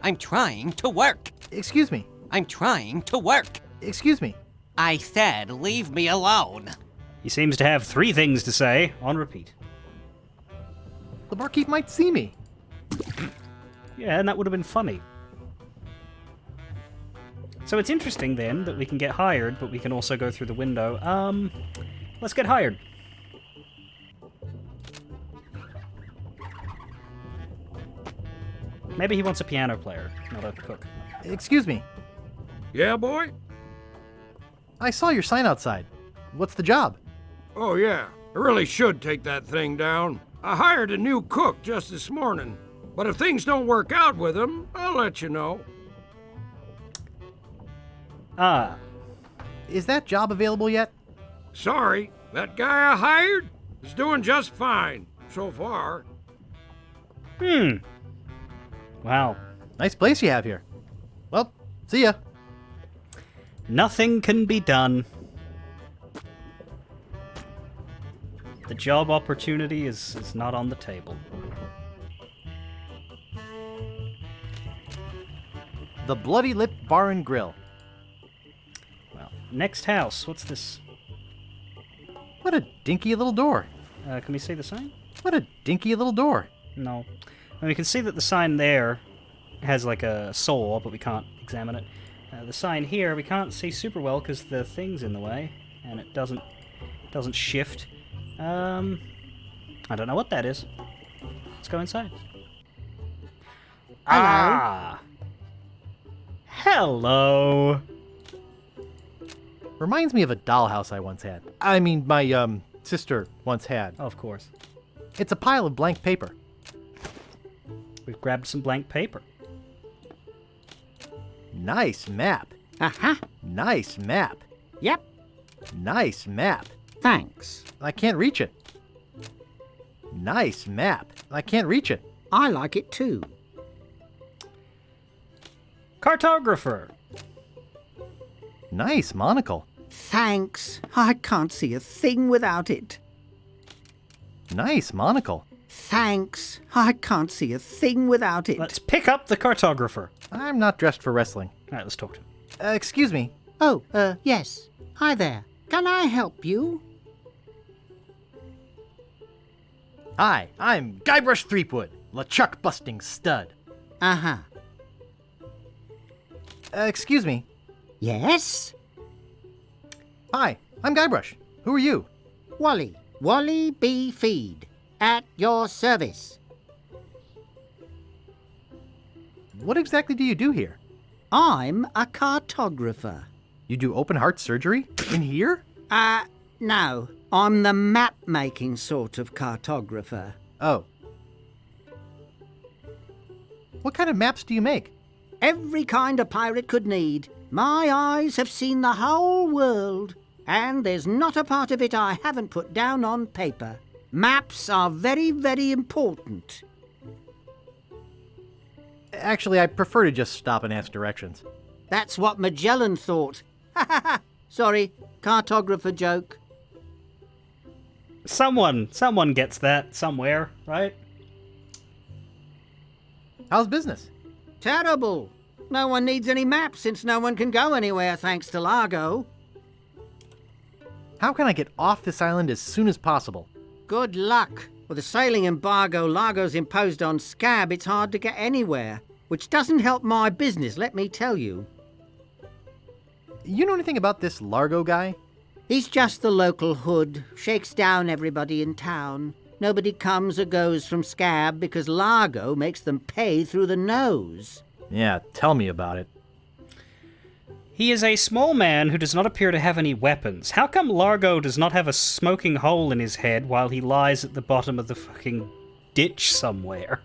I'm trying to work. Excuse me. I'm trying to work. Excuse me. I said leave me alone. He seems to have 3 things to say on repeat. The barkeep might see me. Yeah, and that would have been funny. So it's interesting then that we can get hired, but we can also go through the window. Let's get hired. Maybe he wants a piano player, not a cook. Excuse me. Yeah, boy? I saw your sign outside. What's the job? Oh, yeah. I really should take that thing down. I hired a new cook just this morning. But if things don't work out with him, I'll let you know. Ah. Is that job available yet? Sorry, that guy I hired is doing just fine so far. Wow. Nice place you have here. Well, see ya. Nothing can be done. The job opportunity is not on the table. The Bloody Lip Bar and Grill. Well, next house. What's this? What a dinky little door. Can we see the sign? What a dinky little door. No. And we can see that the sign there has like a saw, but we can't examine it. The sign here we can't see super well because the thing's in the way, and it doesn't shift. I don't know what that is. Let's go inside. Hello. Ah! Hello! Reminds me of a dollhouse I once had. I mean, my, sister once had. Of course. It's a pile of blank paper. We've grabbed some blank paper. Nice map. Uh-huh. Nice map. Yep. Nice map. Thanks. I can't reach it. Nice map. I can't reach it. I like it too. Cartographer. Nice monocle. Thanks. I can't see a thing without it. Nice monocle. Thanks. I can't see a thing without it. Let's pick up the cartographer. I'm not dressed for wrestling. All right, let's talk to him. Excuse me. Oh, yes. Hi there. Can I help you? Hi, I'm Guybrush Threepwood, LeChuck busting stud. Uh-huh. Excuse me. Yes? Hi, I'm Guybrush. Who are you? Wally. Wally B. Feed. At your service. What exactly do you do here? I'm a cartographer. You do open heart surgery? In here? No. I'm the map-making sort of cartographer. Oh. What kind of maps do you make? Every kind a pirate could need. My eyes have seen the whole world, and there's not a part of it I haven't put down on paper. Maps are very, very important. Actually, I prefer to just stop and ask directions. That's what Magellan thought. Ha ha ha! Sorry, cartographer joke. Someone gets that somewhere, right? How's business? Terrible. No one needs any maps since no one can go anywhere thanks to Largo. How can I get off this island as soon as possible? Good luck. With the sailing embargo Largo's imposed on Scab, it's hard to get anywhere. Which doesn't help my business, let me tell you. You know anything about this Largo guy? He's just the local hood. Shakes down everybody in town. Nobody comes or goes from Scab because Largo makes them pay through the nose. Yeah, tell me about it. He is a small man who does not appear to have any weapons. How come Largo does not have a smoking hole in his head while he lies at the bottom of the fucking ditch somewhere?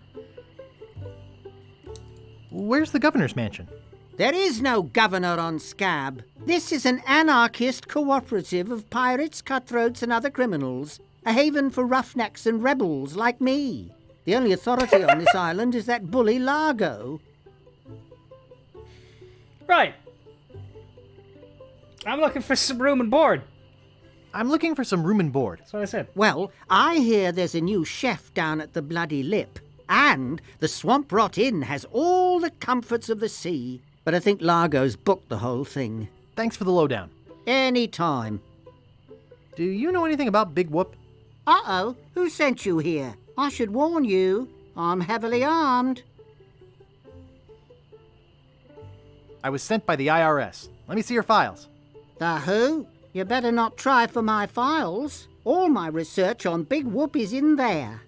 Where's the governor's mansion? There is no governor on Scab. This is an anarchist cooperative of pirates, cutthroats, and other criminals. A haven for roughnecks and rebels like me. The only authority on this island is that bully Largo. Right. I'm looking for some room and board. I'm looking for some room and board. That's what I said. Well, I hear there's a new chef down at the Bloody Lip. And the Swamp Rot Inn has all the comforts of the sea. But I think Largo's booked the whole thing. Thanks for the lowdown. Any time. Do you know anything about Big Whoop? Uh-oh, who sent you here? I should warn you, I'm heavily armed. I was sent by the IRS. Let me see your files. The who? You better not try for my files. All my research on Big Whoop is in there.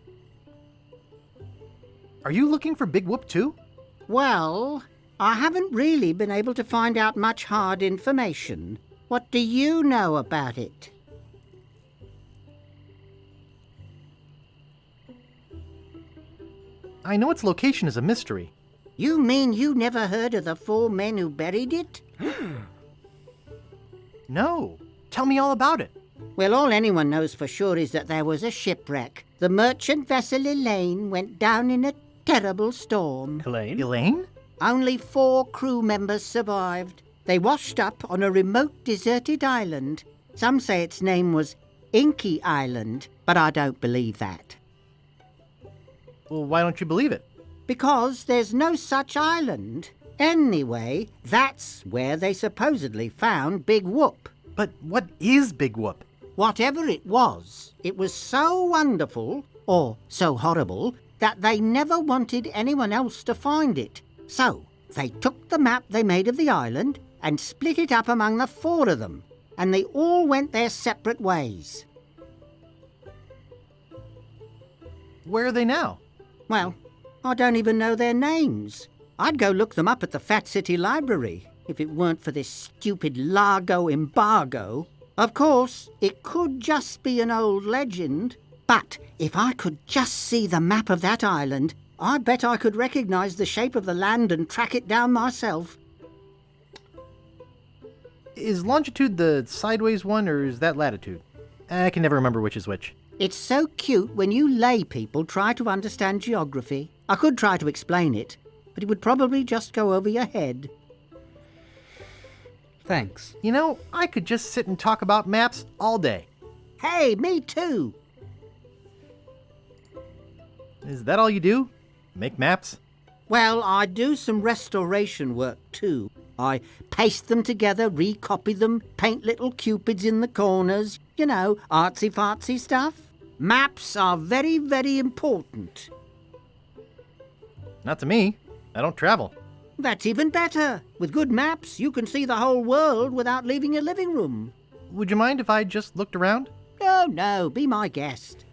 Are you looking for Big Whoop too? Well, I haven't really been able to find out much hard information. What do you know about it? I know its location is a mystery. You mean you never heard of the 4 men who buried it? No. Tell me all about it. Well, all anyone knows for sure is that there was a shipwreck. The merchant vessel Elaine went down in a terrible storm. Elaine? Elaine? Only 4 crew members survived. They washed up on a remote, deserted island. Some say its name was Inky Island, but I don't believe that. Well, why don't you believe it? Because there's no such island. Anyway, that's where they supposedly found Big Whoop. But what is Big Whoop? Whatever it was so wonderful, or so horrible, that they never wanted anyone else to find it. So, they took the map they made of the island and split it up among the 4 of them, and they all went their separate ways. Where are they now? Well, I don't even know their names. I'd go look them up at the Fat City Library, if it weren't for this stupid Largo embargo. Of course, it could just be an old legend, but if I could just see the map of that island, I bet I could recognise the shape of the land and track it down myself. Is longitude the sideways one, or is that latitude? I can never remember which is which. It's so cute when you lay people try to understand geography. I could try to explain it, but it would probably just go over your head. Thanks. You know, I could just sit and talk about maps all day. Hey, me too. Is that all you do? Make maps? Well, I do some restoration work too. I paste them together, recopy them, paint little cupids in the corners. You know, artsy-fartsy stuff. Maps are very, very important. Not to me. I don't travel. That's even better. With good maps, you can see the whole world without leaving your living room. Would you mind if I just looked around? Oh, no, be my guest.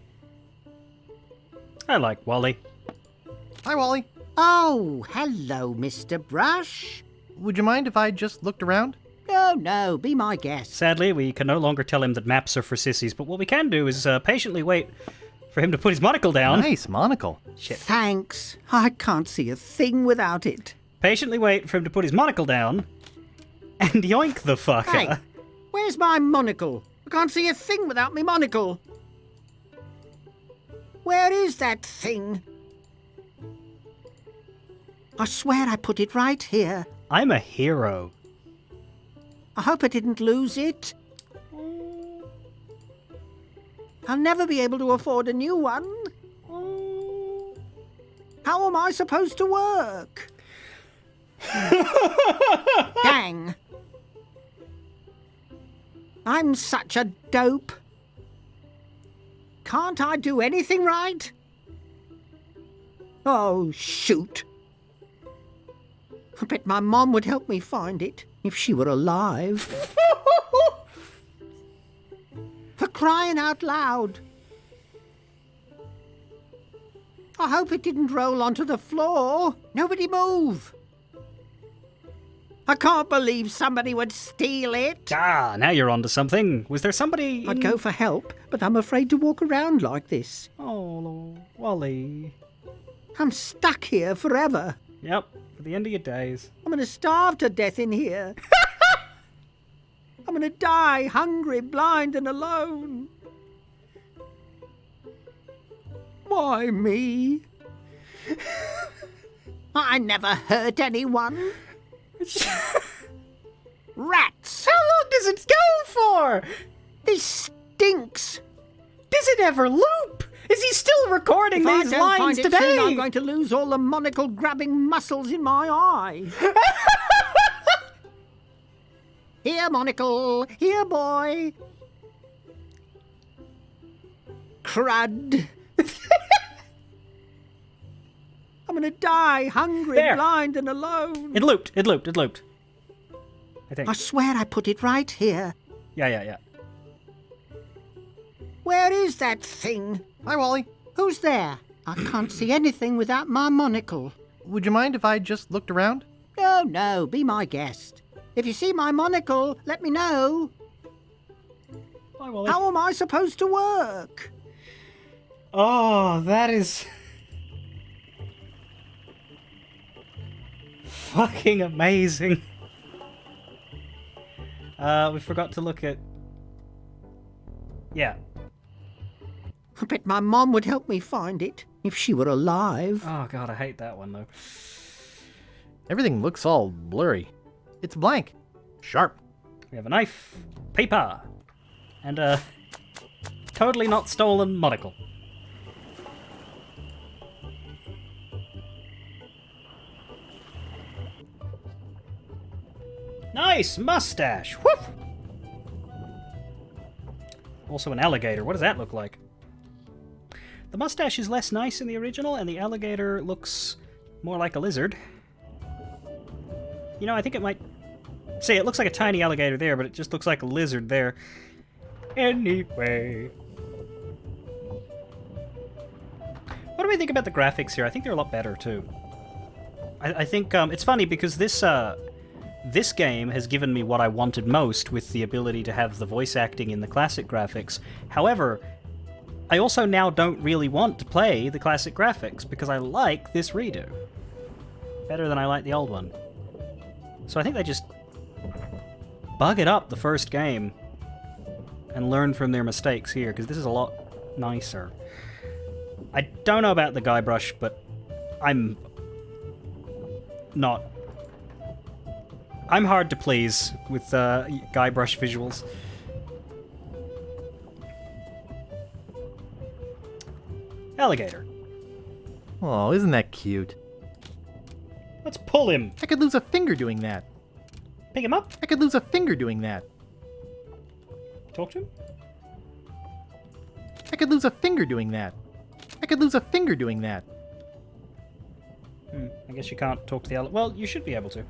I like Wally. Hi, Wally. Oh, hello, Mr. Brush. Would you mind if I just looked around? Oh, no, be my guest. Sadly, we can no longer tell him that maps are for sissies, but what we can do is patiently wait for him to put his monocle down. Nice monocle. Shit. Thanks. I can't see a thing without it. Patiently wait for him to put his monocle down and yoink the fucker. Hey, where's my monocle? I can't see a thing without me monocle. Where is that thing? I swear I put it right here. I'm a hero. I hope I didn't lose it. I'll never be able to afford a new one. How am I supposed to work? Dang. I'm such a dope. Can't I do anything right? Oh, shoot. I bet my mom would help me find it if she were alive. For crying out loud. I hope it didn't roll onto the floor. Nobody move. I can't believe somebody would steal it. Ah, now you're onto something. Was there somebody... I'd go for help, but I'm afraid to walk around like this. Oh, Wally. I'm stuck here forever. Yep, for the end of your days. I'm going to starve to death in here. I'm going to die hungry, blind and alone. Why me? I never hurt anyone. Rats! How long does it go for? This stinks. Does it ever loop? Is he still recording If these I don't lines find it today? soon, I'm going to lose all the monocle-grabbing muscles in my eye. Here, monocle. Here, boy. Crud. I'm going to die hungry, There. blind and alone. It looped. I think. I swear I put it right here. Yeah. Where is that thing? Hi, Wally. Who's there? I can't see anything without my monocle. Would you mind if I just looked around? Oh, no, be my guest. If you see my monocle, let me know. Hi, Wally. How am I supposed to work? Oh, that is... fucking amazing. We forgot to look at... Yeah. I bet my mom would help me find it if she were alive. Oh, God, I hate that one, though. Everything looks all blurry. It's blank. Sharp. We have a knife, paper, and a totally not stolen monocle. Nice mustache! Whoop! Also an alligator. What does that look like? The mustache is less nice in the original, and the alligator looks more like a lizard. You know, I think it might... See, it looks like a tiny alligator there, but it just looks like a lizard there. Anyway. What do we think about the graphics here? I think they're a lot better, too. I think it's funny because this game has given me what I wanted most with the ability to have the voice acting in the classic graphics. However, I also now don't really want to play the classic graphics because I like this redo better than I like the old one. So I think they just bug it up the first game and learn from their mistakes here, because this is a lot nicer. I don't know about the Guybrush, but I'm hard to please with Guybrush visuals. Alligator. Oh, isn't that cute? Let's pull him. I could lose a finger doing that. Pick him up? I could lose a finger doing that. Talk to him? I could lose a finger doing that. I could lose a finger doing that. I guess you can't talk to the alligator. Well, you should be able to.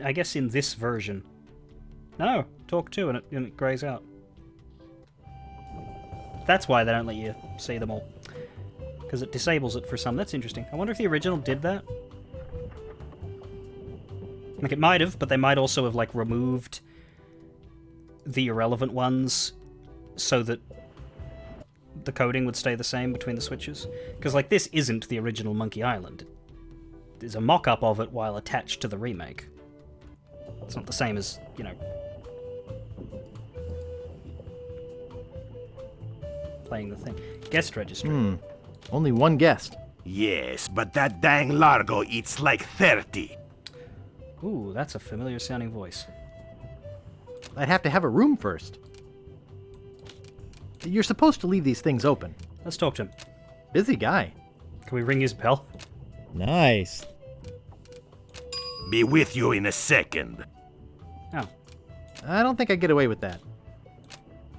I guess in this version. No, talk to and it grays out. That's why they don't let you see them all. Because it disables it for some. That's interesting. I wonder if the original did that. Like, it might have, but they might also have, like, removed the irrelevant ones so that the coding would stay the same between the switches. Because, like, this isn't the original Monkey Island. There's a mock-up of it while attached to the remake. It's not the same as, you know, playing the thing. Guest registry. Only one guest. Yes, but that dang Largo eats like 30. Ooh, that's a familiar sounding voice. I'd have to have a room first. You're supposed to leave these things open. Let's talk to him. Busy guy. Can we ring his bell? Nice. Be with you in a second. Oh. I don't think I'd get away with that.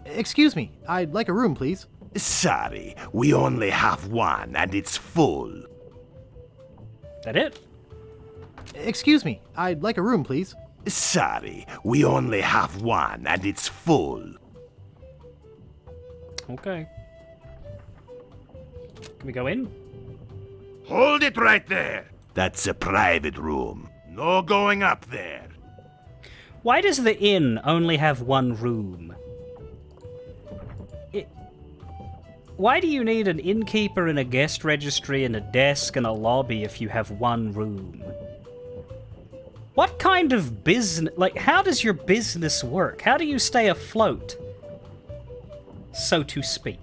Excuse me, I'd like a room, please. Sorry, we only have one and it's full. That it? Excuse me, I'd like a room, please. Sorry, we only have one and it's full. Okay. Can we go in? Hold it right there. That's a private room. No going up there. Why does the inn only have one room? Why do you need an innkeeper and a guest registry and a desk and a lobby if you have one room? What kind of business... Like, how does your business work? How do you stay afloat? So to speak.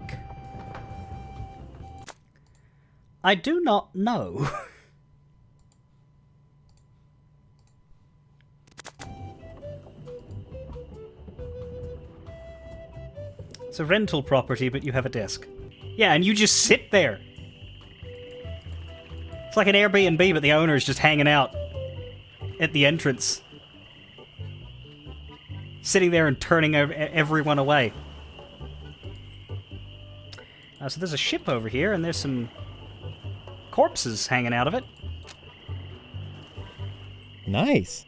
I do not know. It's a rental property, but you have a desk. Yeah, and you just sit there. It's like an Airbnb, but the owner is just hanging out at the entrance. Sitting there and turning everyone away. So there's a ship over here, and there's some corpses hanging out of it. Nice.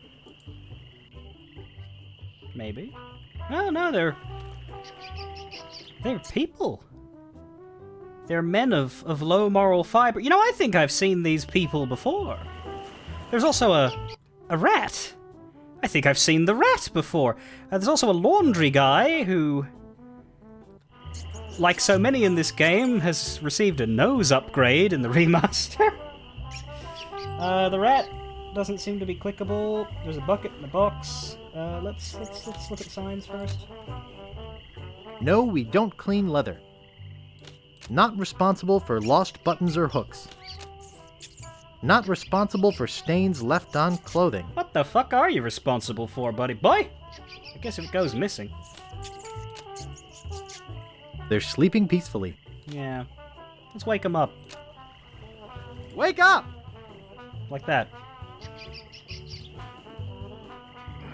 Maybe. Oh, no, they're people. They're men of low moral fiber. You know, I think I've seen these people before. There's also a rat. I think I've seen the rat before. There's also a laundry guy who, like so many in this game, has received a nose upgrade in the remaster. The rat doesn't seem to be clickable. There's a bucket in the box. Let's look at signs first. No, we don't clean leather. Not responsible for lost buttons or hooks. Not responsible for stains left on clothing. What the fuck are you responsible for, buddy boy? I guess if it goes missing. They're sleeping peacefully. Yeah. Let's wake them up. Wake up! Like that.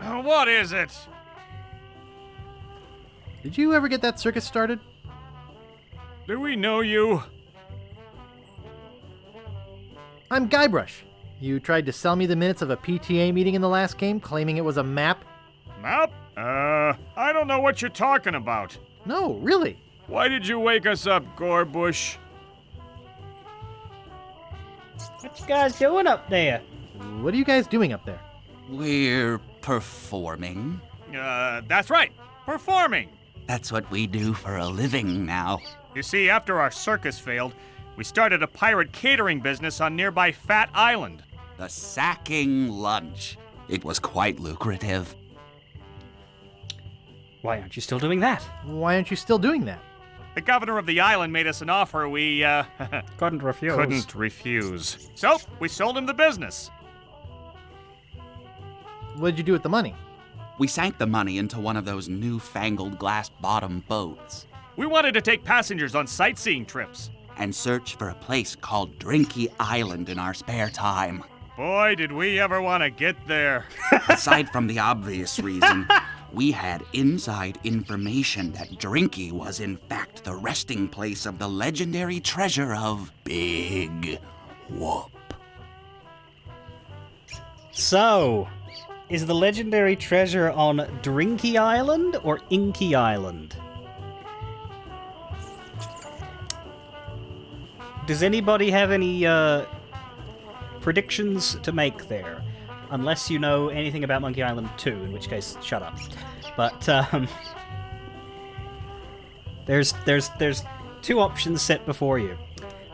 What is it? Did you ever get that circus started? Do we know you? I'm Guybrush. You tried to sell me the minutes of a PTA meeting in the last game, claiming it was a map? Map? I don't know what you're talking about. No, really. Why did you wake us up, Gorbush? What you guys doing up there? What are you guys doing up there? We're performing. That's right. Performing. That's what we do for a living now. You see, after our circus failed, we started a pirate catering business on nearby Fat Island. The Sacking Lunch. It was quite lucrative. Why aren't you still doing that? Why aren't you still doing that? The governor of the island made us an offer we, couldn't refuse. Couldn't refuse. So, we sold him the business. What did you do with the money? We sank the money into one of those newfangled glass-bottom boats. We wanted to take passengers on sightseeing trips. And search for a place called Drinky Island in our spare time. Boy, did we ever want to get there. Aside from the obvious reason, we had inside information that Drinky was in fact the resting place of the legendary treasure of Big Whoop. So, is the legendary treasure on Drinky Island or Inky Island? Does anybody have any predictions to make there? Unless you know anything about Monkey Island 2, in which case, shut up. But there's two options set before you.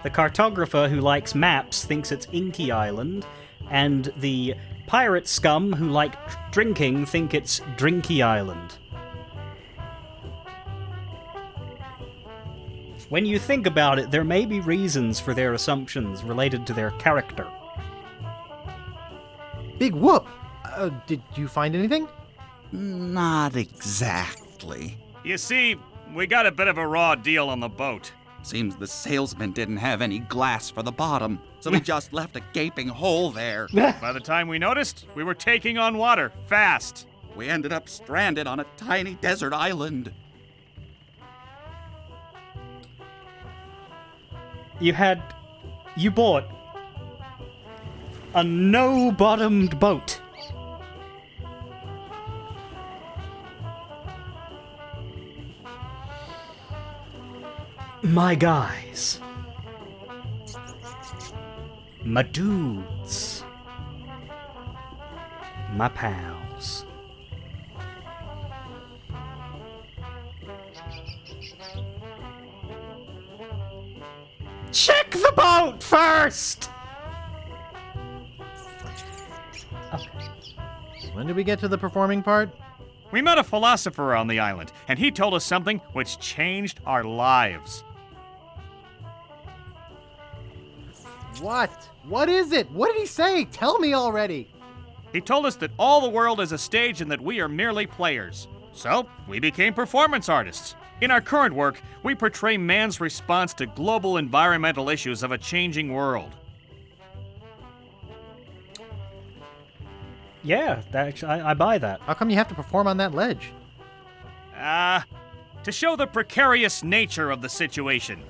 The cartographer who likes maps thinks it's Inky Island, and the pirate scum who like drinking think it's Drinky Island. When you think about it, there may be reasons for their assumptions related to their character. Big Whoop! Did you find anything? Not exactly. You see, we got a bit of a raw deal on the boat. Seems the salesman didn't have any glass for the bottom, so we just left a gaping hole there. By the time we noticed, we were taking on water, fast. We ended up stranded on a tiny desert island. You bought a no-bottomed boat. My guys. My dudes. My pals. Check the boat first! When did we get to the performing part? We met a philosopher on the island, and he told us something which changed our lives. What? What is it? What did he say? Tell me already. He told us that all the world is a stage and that we are merely players. So, we became performance artists. In our current work, we portray man's response to global environmental issues of a changing world. Yeah, I buy that. How come you have to perform on that ledge? To show the precarious nature of the situation,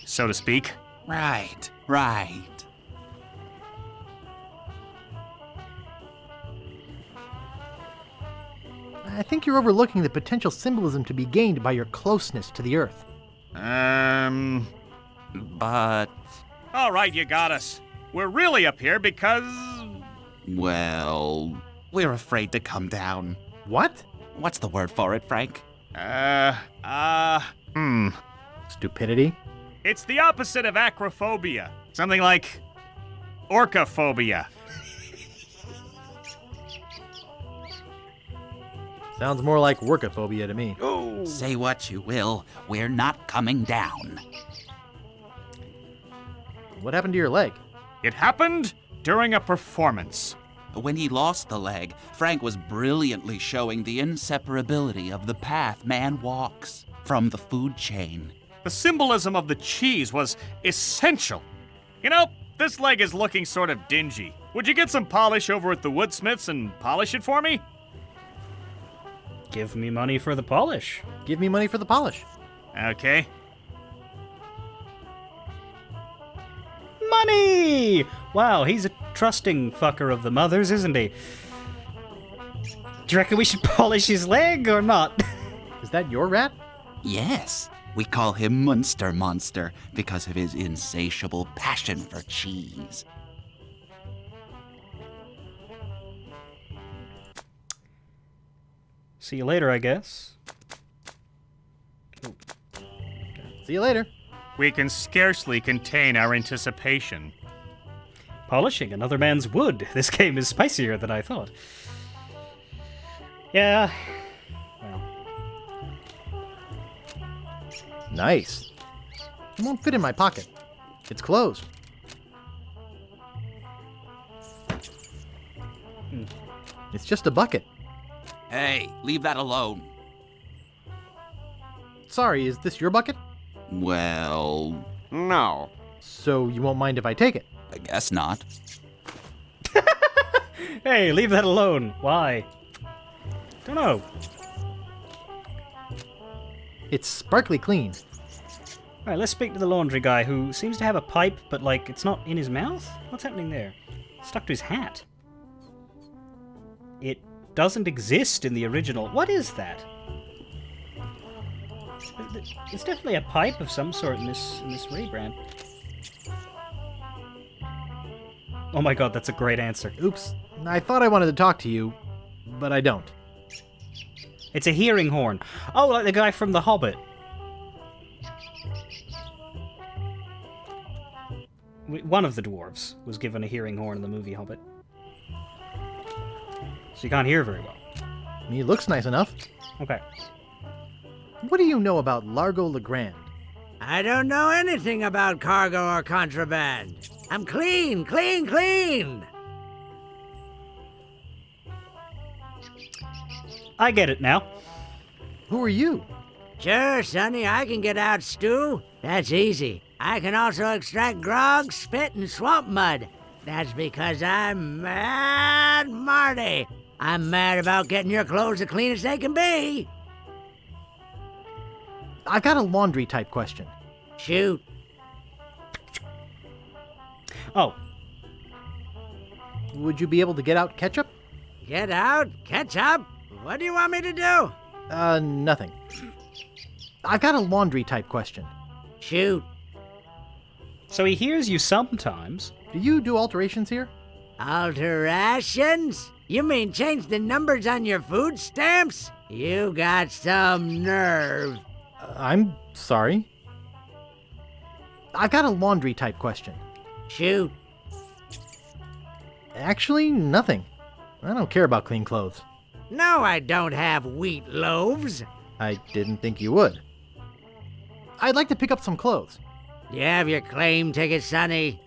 so to speak. Right. I think you're overlooking the potential symbolism to be gained by your closeness to the Earth. But... All right, you got us. We're really up here because... Well, we're afraid to come down. What? What's the word for it, Frank? Stupidity? It's the opposite of acrophobia. Something like orcaphobia. Sounds more like workophobia to me. Oh. Say what you will, we're not coming down. What happened to your leg? It happened during a performance. When he lost the leg, Frank was brilliantly showing the inseparability of the path man walks from the food chain. The symbolism of the cheese was essential. You know, this leg is looking sort of dingy. Would you get some polish over at the Woodsmiths and polish it for me? Give me money for the polish. Give me money for the polish. Okay. Money! Wow, he's a trusting fucker of the mothers, isn't he? Do you reckon we should polish his leg or not? Is that your rat? Yes. We call him Munster Monster because of his insatiable passion for cheese. See you later, I guess. See you later. We can scarcely contain our anticipation. Polishing another man's wood. This game is spicier than I thought. Yeah. Well. Nice. It won't fit in my pocket. It's closed. It's just a bucket. Hey, leave that alone. Sorry, is this your bucket? Well, no. So you won't mind if I take it? I guess not. Hey, leave that alone. Why? Don't know. It's sparkly clean. Alright, let's speak to the laundry guy who seems to have a pipe, but like it's not in his mouth? What's happening there? Stuck to his hat. It doesn't exist in the original. What is that? It's definitely a pipe of some sort in this rebrand. Oh my god, that's a great answer. Oops. I thought I wanted to talk to you, but I don't. It's a hearing horn. Oh, like the guy from The Hobbit. One of the dwarves was given a hearing horn in the movie Hobbit. So you can't hear very well. He looks nice enough. Okay. What do you know about Largo Legrand? I don't know anything about cargo or contraband. I'm clean, clean, clean! I get it now. Who are you? Sure, Sonny, I can get out stew. That's easy. I can also extract grog, spit, and swamp mud. That's because I'm Mad Marty. I'm mad about getting your clothes as clean as they can be. I got a laundry type question. Shoot. Oh. Would you be able to get out ketchup? Get out? Ketchup? What do you want me to do? Nothing. I got a laundry type question. Shoot. So he hears you sometimes. Do you do alterations here? Alterations? You mean change the numbers on your food stamps? You got some nerve. I'm sorry. I got a laundry type question. Shoot. Actually, nothing. I don't care about clean clothes. No, I don't have wheat loaves. I didn't think you would. I'd like to pick up some clothes. You have your claim ticket, Sonny.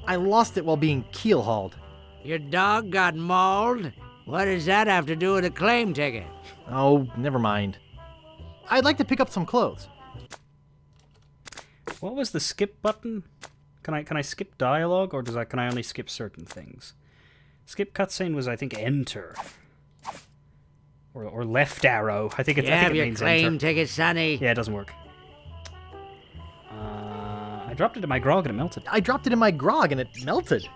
I lost it while being keel-hauled. Your dog got mauled? What does that have to do with a claim ticket? Oh, never mind. I'd like to pick up some clothes. What was the skip button? Can I skip dialogue, or can I only skip certain things? Skip cutscene was, I think, enter. Or left arrow. I think it means enter. You have your claim ticket, Sonny. Yeah, it doesn't work. I dropped it in my grog and it melted. I dropped it in my grog and it melted.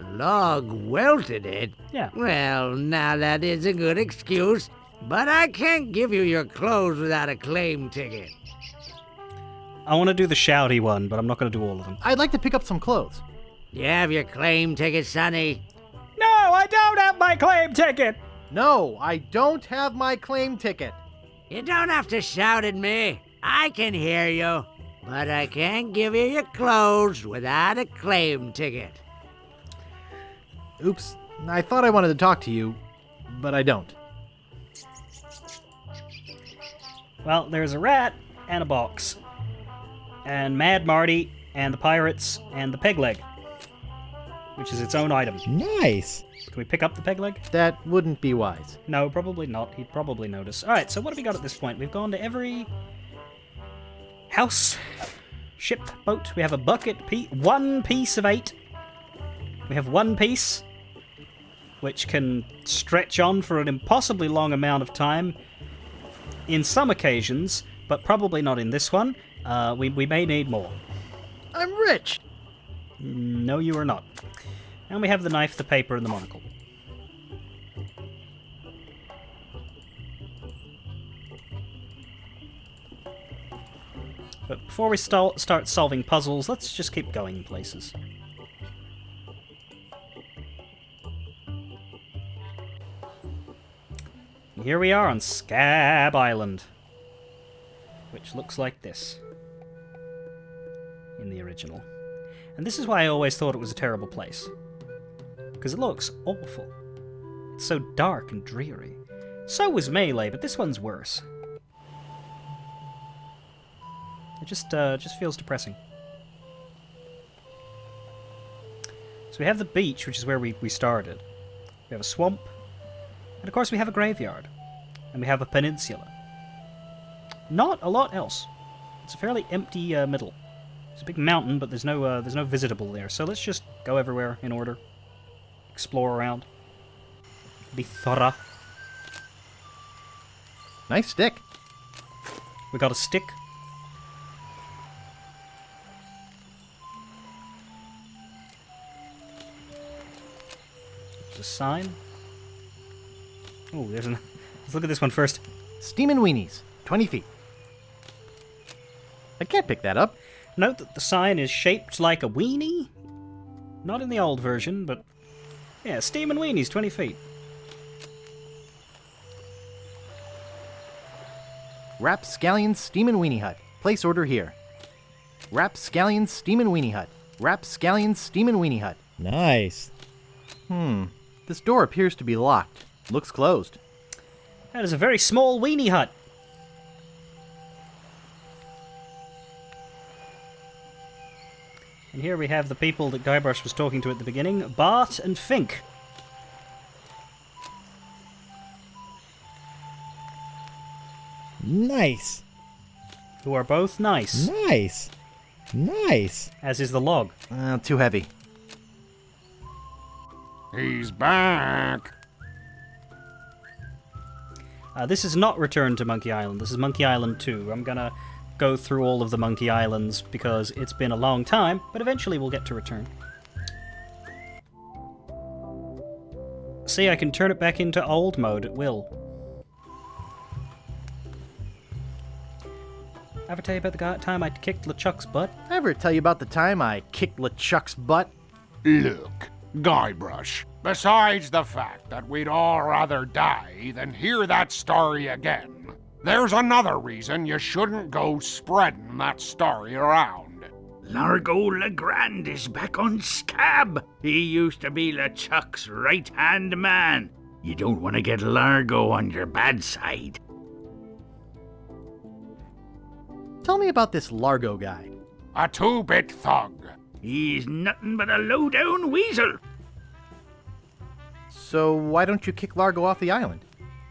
Log welted it? Yeah. Well, now that is a good excuse, but I can't give you your clothes without a claim ticket. I want to do the shouty one, but I'm not going to do all of them. I'd like to pick up some clothes. You have your claim ticket, Sonny? No, I don't have my claim ticket! No, I don't have my claim ticket. You don't have to shout at me. I can hear you. But I can't give you your clothes without a claim ticket. Oops. I thought I wanted to talk to you, but I don't. Well, there's a rat and a box. And Mad Marty and the pirates and the peg leg. Which is its own item. Nice. Can we pick up the peg leg? That wouldn't be wise. No, probably not. He'd probably notice. Alright, so what have we got at this point? We've gone to every house, ship, boat. We have a bucket, one piece of 8. We have one piece. which can stretch on for an impossibly long amount of time in some occasions, but probably not in this one. We may need more. I'm rich! No, you are not. And we have the knife, the paper, and the monocle. But before we start solving puzzles, let's just keep going places. And here we are on Scab Island, which looks like this in the original. And this is why I always thought it was a terrible place. Because it looks awful. It's so dark and dreary. So was Melee, but this one's worse. It just feels depressing. So we have the beach, which is where we started. We have a swamp. And of course we have a graveyard. And we have a peninsula. Not a lot else. It's a fairly empty middle. There's a big mountain, but there's no visitable there. So let's just go everywhere in order. Explore around. Be thorough. Nice stick. We got a stick. There's a sign. Oh, there's an... Let's look at this one first. Steamin' Weenies, 20 feet. I can't pick that up. Note that the sign is shaped like a weenie. Not in the old version, but... Yeah, Steamin' Weenies, 20 feet. Rapscallion Steamin' Weenie Hut. Place order here. Rapscallion Steamin' Weenie Hut. Rapscallion Steamin' Weenie Hut. Nice. This door appears to be locked. Looks closed. That is a very small weenie hut. And here we have the people that Guybrush was talking to at the beginning, Bart and Fink. Nice. Who are both nice. Nice. Nice. As is the log. Too heavy. He's back. This is not Return to Monkey Island. This is Monkey Island 2. I'm gonna go through all of the Monkey Islands because it's been a long time, but eventually we'll get to Return. See, I can turn it back into old mode at will. Ever tell you about the time I kicked LeChuck's butt? Ever tell you about the time I kicked LeChuck's butt? Look, Guybrush, besides the fact that we'd all rather die than hear that story again, there's another reason you shouldn't go spreading that story around. Largo Legrand is back on Scab. He used to be LeChuck's right-hand man. You don't want to get Largo on your bad side. Tell me about this Largo guy. A two-bit thug. He's nothing but a low-down weasel. So why don't you kick Largo off the island?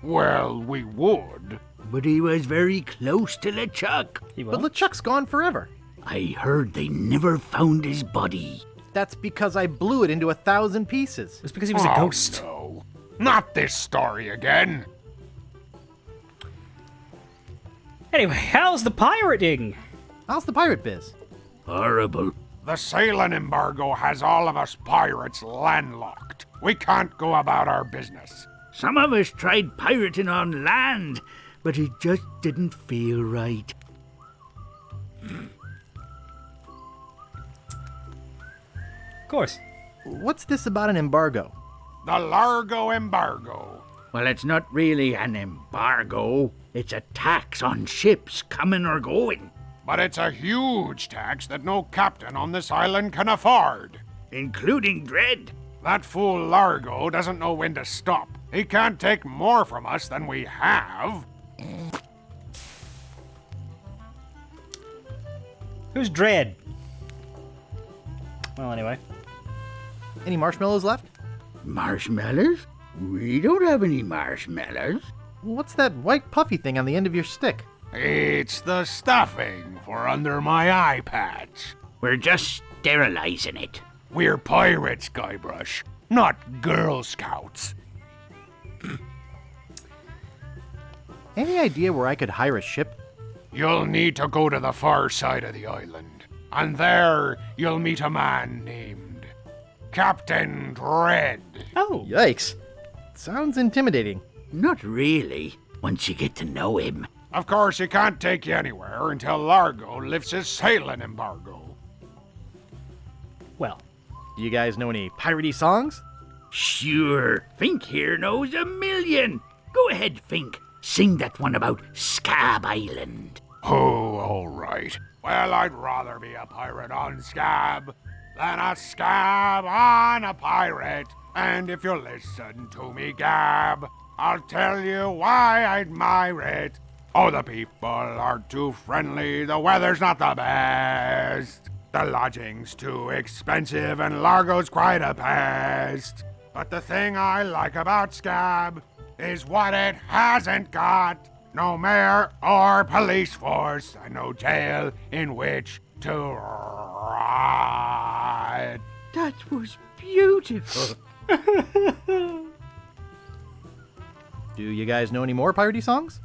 Well, we would. But he was very close to LeChuck. But LeChuck's gone forever. I heard they never found his body. That's because I blew it into 1,000 pieces. It's because he was a ghost. No. Not this story again. Anyway, how's the pirating? How's the pirate biz? Horrible. The sailing embargo has all of us pirates landlocked. We can't go about our business. Some of us tried pirating on land, but it just didn't feel right. Of course. What's this about an embargo? The Largo embargo. Well, it's not really an embargo. It's a tax on ships coming or going. But it's a huge tax that no captain on this island can afford. Including Dread. That fool Largo doesn't know when to stop. He can't take more from us than we have. Who's Dread? Well, anyway. Any marshmallows left? Marshmallows? We don't have any marshmallows. What's that white puffy thing on the end of your stick? It's the stuffing for under my eye patch. We're just sterilizing it. We're pirates, Guybrush. not Girl Scouts. Any idea where I could hire a ship? You'll need to go to the far side of the island, and there you'll meet a man named Captain Dread. Oh. Yikes. Sounds intimidating. Not really, once you get to know him. Of course, he can't take you anywhere until Largo lifts his sailing embargo. Well, do you guys know any piratey songs? Sure, Fink here knows a million. Go ahead, Fink. Sing that one about Scab Island. Oh, all right. Well, I'd rather be a pirate on Scab than a scab on a pirate. And if you'll listen to me gab, I'll tell you why I admire it. Oh, the people are too friendly, the weather's not the best. The lodging's too expensive and Largo's quite a pest. But the thing I like about Scab is what it hasn't got. No mayor or police force, and no jail in which to ride. That was beautiful. Do you guys know any more piratey songs?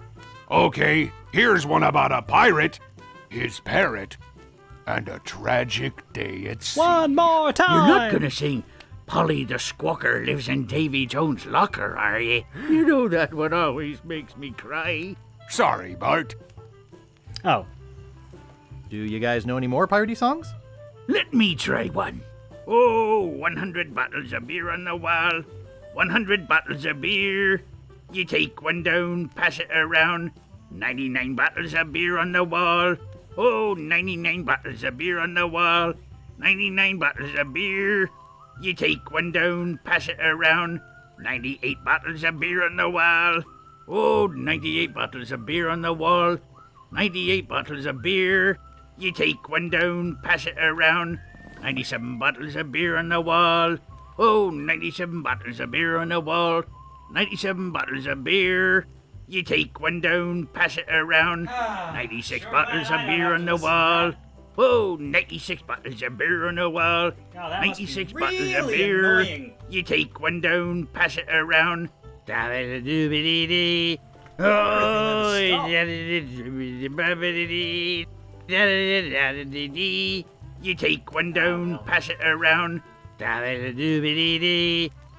Okay, here's one about a pirate, his parrot, and a tragic day at sea. One more time! You're not gonna sing Polly the Squawker lives in Davy Jones' locker, are you? You know that one always makes me cry. Sorry, Bart. Oh. Do you guys know any more piratey songs? Let me try one. Oh, 100 bottles of beer on the wall. 100 bottles of beer. You take one down, pass it around. 99 bottles of beer on the wall. Oh, 99 bottles of beer on the wall. 99 bottles of beer. You take one down, pass it around. 98 bottles of beer on the wall. Oh, 98 bottles of beer on the wall. 98 bottles of beer. You take one down, pass it around. 97 bottles of beer on the wall. Oh, 97 bottles of beer on the wall. 97 bottles of beer. You take one down, pass it around. 96 bottles of beer on the wall. Whoa, 96 bottles of beer on the wall. 96 bottles of beer. Annoying. You take one down, pass it around. Oh, you take one down, pass it around.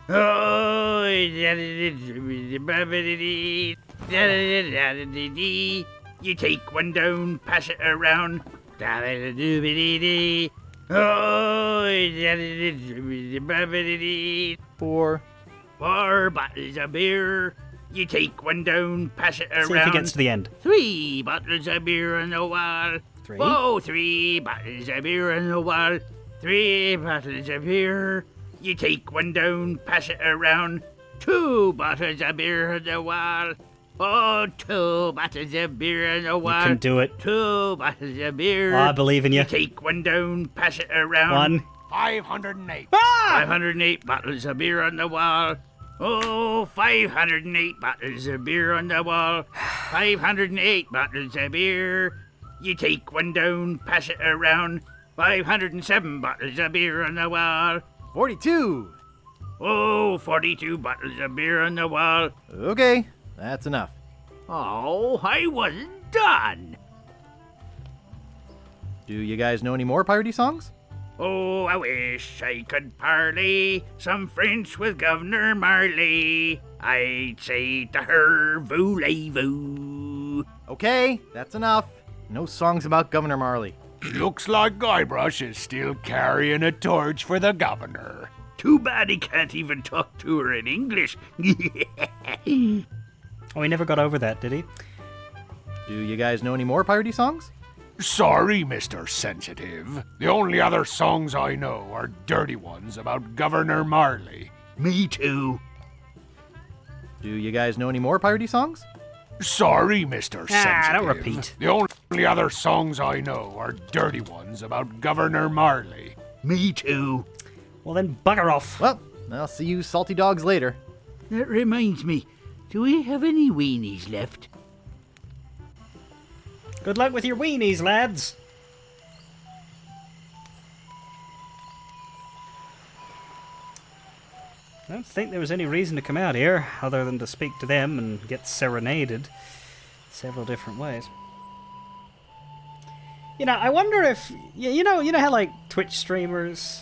Oh, you take one down, pass it around. Four. 4 bottles of beer. You take one down, pass it around. See if he gets to the end. 3 bottles of beer on the wall. 3. Oh, 3 bottles of beer on the wall. 3 bottles of beer. You take one down, pass it around. 2 bottles of beer on the wall. Oh, 2 bottles of beer on the wall. You can do it. 2 bottles of beer. Oh, I believe in you. You take one down, pass it around. 1. 508. 508 bottles of beer on the wall. Oh, 508 bottles of beer on the wall. 508 bottles of beer. You take one down, pass it around. 507 bottles of beer on the wall. 42. Oh, 42 bottles of beer on the wall. Okay, that's enough. Oh, I wasn't done. Do you guys know any more piratey songs? Oh, I wish I could parley some French with Governor Marley. I'd say to her, voulez-vous. Okay, that's enough. No songs about Governor Marley. Looks like Guybrush is still carrying a torch for the governor. Too bad he can't even talk to her in English. Oh, he never got over that, did he? Do you guys know any more piratey songs? Sorry, Mr. Sensitive. The only other songs I know are dirty ones about Governor Marley. Me too. Do you guys know any more piratey songs? Sorry, Mr. Sensitive. Don't repeat. The only other songs I know are dirty ones about Governor Marley. Me too. Well, then bugger off. Well, I'll see you salty dogs later. That reminds me, do we have any weenies left? Good luck with your weenies, lads. I don't think there was any reason to come out here other than to speak to them and get serenaded several different ways. You know, I wonder if you know how like Twitch streamers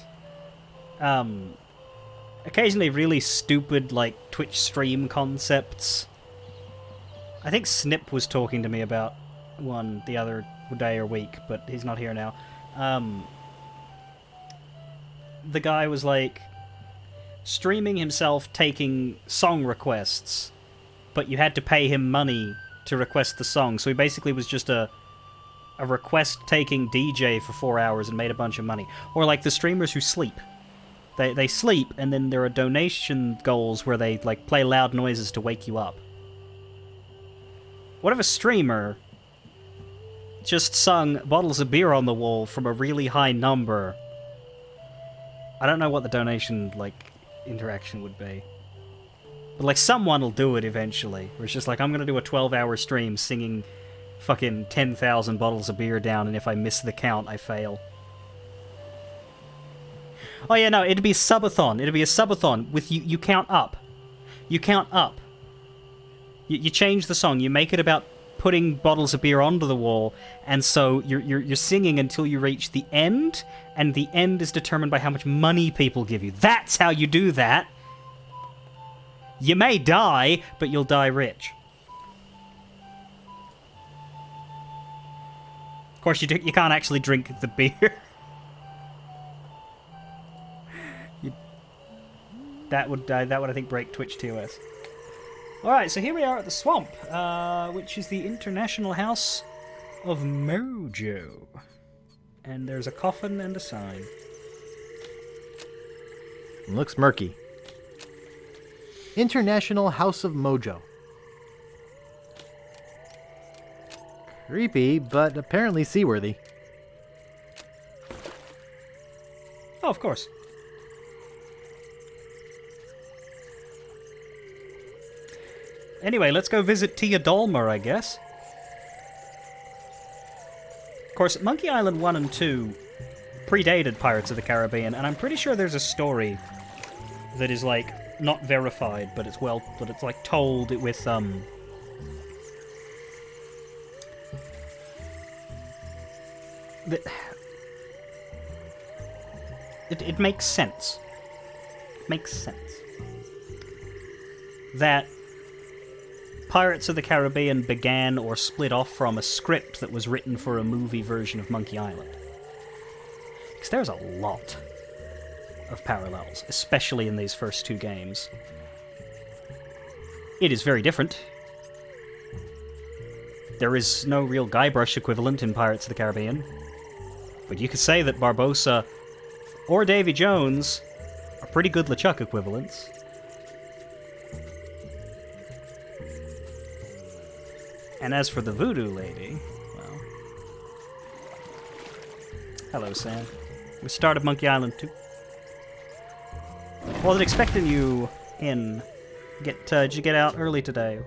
occasionally really stupid like Twitch stream concepts. I think Snip was talking to me about one the other day or week, but he's not here now. The guy was like streaming himself taking song requests, but you had to pay him money to request the song. So he basically was just a request-taking DJ for 4 hours and made a bunch of money. Or like the streamers who sleep. They sleep, and then there are donation goals where they like play loud noises to wake you up. What if a streamer just sung Bottles of Beer on the Wall from a really high number? I don't know what the donation, like, interaction would be. But, like, someone will do it eventually. Where it's just like, I'm gonna do a 12-hour stream singing fucking 10,000 bottles of beer down, and if I miss the count, I fail. Oh yeah, no, it'd be a subathon. It'd be a subathon with you count up. You count up. You change the song, you make it about putting bottles of beer onto the wall, and so you're singing until you reach the end, and the end is determined by how much money people give you. That's how you do that. You may die, but you'll die rich. Of course, you can't actually drink the beer. That would I think break Twitch TOS. Alright, so here we are at the swamp, which is the International House of Mojo. And there's a coffin and a sign. Looks murky. International House of Mojo. Creepy, but apparently seaworthy. Oh, of course. Anyway, let's go visit Tia Dolmer, I guess. Of course, Monkey Island 1 and 2 predated Pirates of the Caribbean, and I'm pretty sure there's a story that is, like, not verified, but it's like, told with, It makes sense. It makes sense. That Pirates of the Caribbean began or split off from a script that was written for a movie version of Monkey Island. Because there's a lot of parallels, especially in these first two games. It is very different. There is no real Guybrush equivalent in Pirates of the Caribbean. But you could say that Barbossa or Davy Jones are pretty good LeChuck equivalents. And as for the voodoo lady, well... Hello, Sam. We started Monkey Island 2. Wasn't expecting you in. Did you get out early today?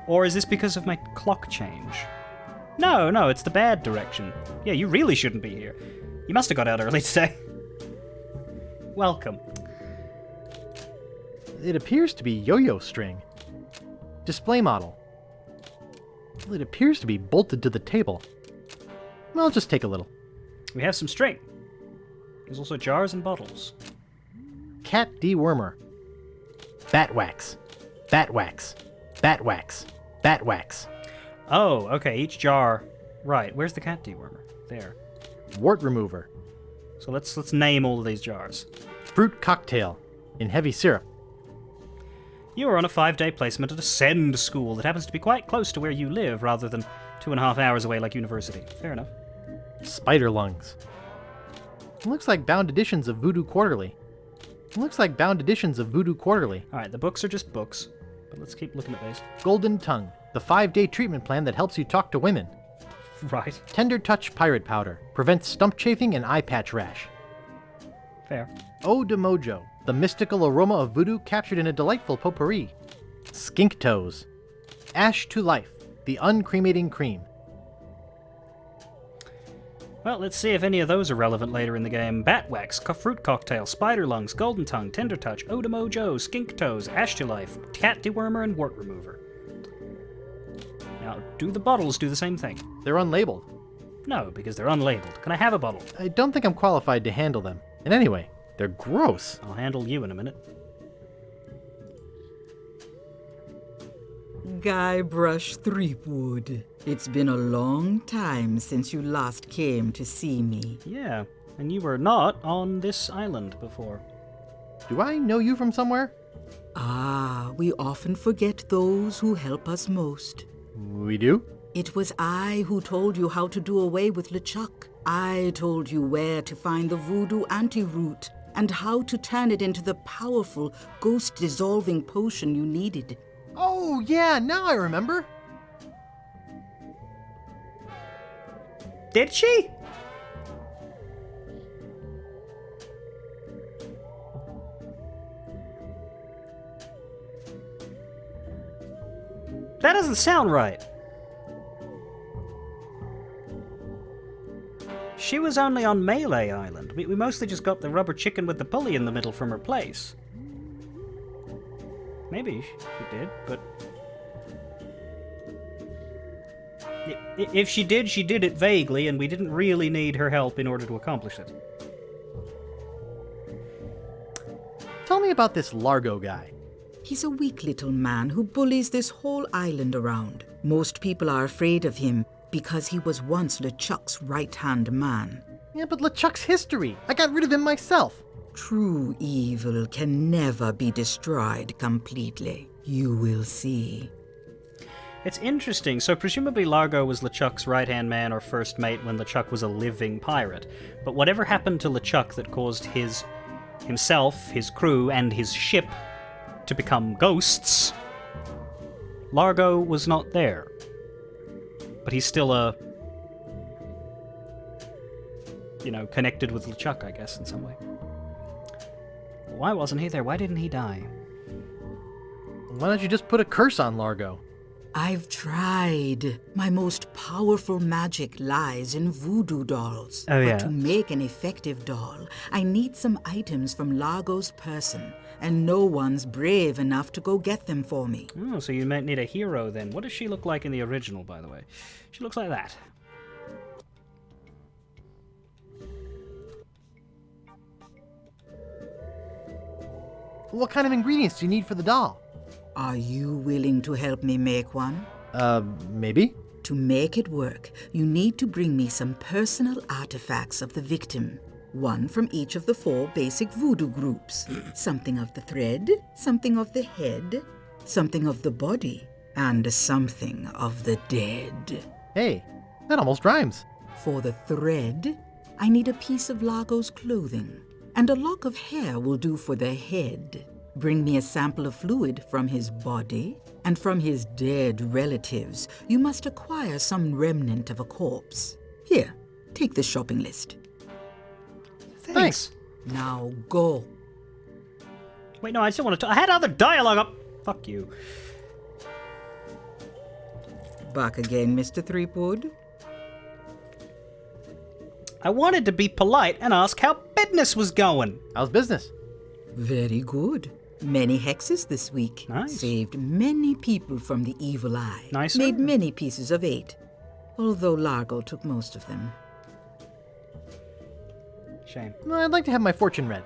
Or is this because of my clock change? No, it's the bad direction. Yeah, you really shouldn't be here. You must have got out early today. Welcome. It appears to be yo-yo string. Display model. Well, it appears to be bolted to the table. I'll just take a little. We have some string. There's also jars and bottles. Cat dewormer. Bat wax. Bat wax. Bat wax. Bat wax. Oh, okay, each jar. Right, where's the cat dewormer? There. Wart remover. So let's name all of these jars. Fruit cocktail. In heavy syrup. You are on a 5-day placement at a SEND school that happens to be quite close to where you live, rather than 2.5 hours away like university. Fair enough. Spider lungs. It looks like bound editions of Voodoo Quarterly. Alright, the books are just books, but let's keep looking at these. Golden Tongue. The 5-day treatment plan that helps you talk to women. Right. Tender Touch Pirate Powder. Prevents stump chafing and eye patch rash. Fair. Eau de Mojo. The mystical aroma of voodoo captured in a delightful potpourri. Skink Toes. Ash to Life. The uncremating cream. Well, let's see if any of those are relevant later in the game. Bat wax, fruit cocktail, spider lungs, golden tongue, tender touch, Oda Mojo, skink toes, ash-to-life, cat dewormer, and wart remover. Now, do the bottles do the same thing? They're unlabeled. No, because they're unlabeled. Can I have a bottle? I don't think I'm qualified to handle them. And anyway, they're gross. I'll handle you in a minute. Guybrush Threepwood. It's been a long time since you last came to see me. Yeah, and you were not on this island before. Do I know you from somewhere? Ah, we often forget those who help us most. We do? It was I who told you how to do away with LeChuck. I told you where to find the voodoo antiroot and how to turn it into the powerful, ghost-dissolving potion you needed. Oh, yeah, now I remember. Did she? That doesn't sound right. She was only on Melee Island. We mostly just got the rubber chicken with the pulley in the middle from her place. Maybe she did, but... If she did it vaguely, and we didn't really need her help in order to accomplish it. Tell me about this Largo guy. He's a weak little man who bullies this whole island around. Most people are afraid of him because he was once LeChuck's right-hand man. Yeah, but LeChuck's history. I got rid of him myself. True evil can never be destroyed completely. You will see. It's interesting. So presumably Largo was LeChuck's right-hand man or first mate when LeChuck was a living pirate. But whatever happened to LeChuck that caused himself, his crew, and his ship to become ghosts, Largo was not there. But he's still connected with LeChuck, I guess, in some way. Why wasn't he there? Why didn't he die? Why don't you just put a curse on Largo? I've tried. My most powerful magic lies in voodoo dolls. Oh, yeah? But to make an effective doll, I need some items from Largo's person, and no one's brave enough to go get them for me. Oh, so you might need a hero then. What does she look like in the original, by the way? She looks like that. What kind of ingredients do you need for the doll? Are you willing to help me make one? Maybe. To make it work, you need to bring me some personal artifacts of the victim. One from each of the 4 basic voodoo groups. Something of the thread, something of the head, something of the body, and something of the dead. Hey, that almost rhymes. For the thread, I need a piece of Largo's clothing, and a lock of hair will do for the head. Bring me a sample of fluid from his body, and from his dead relatives, you must acquire some remnant of a corpse. Here, take the shopping list. Thanks. Now go. Wait, no, I still want to... I had other dialogue up... Fuck you. Back again, Mr. Threepwood. I wanted to be polite and ask how business was going. How's business? Very good. Many hexes this week. Nice. Saved many people from the evil eye. Nice. Made many pieces of 8. Although Largo took most of them. Shame. I'd like to have my fortune read.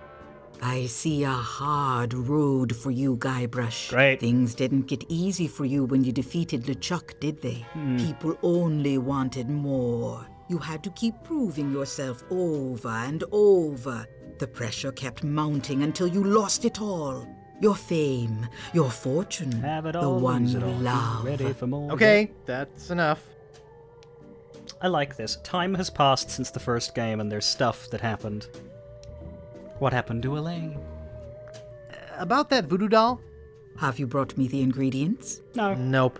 I see a hard road for you, Guybrush. Great. Things didn't get easy for you when you defeated LeChuck, did they? People only wanted more. You had to keep proving yourself over and over. The pressure kept mounting until you lost it all. Your fame, your fortune, Have it the all, one lose you it all. Be love. ready for more. Okay, that's enough. I like this. Time has passed since the first game, and there's stuff that happened. What happened to Elaine? About that voodoo doll? Have you brought me the ingredients? No. Nope.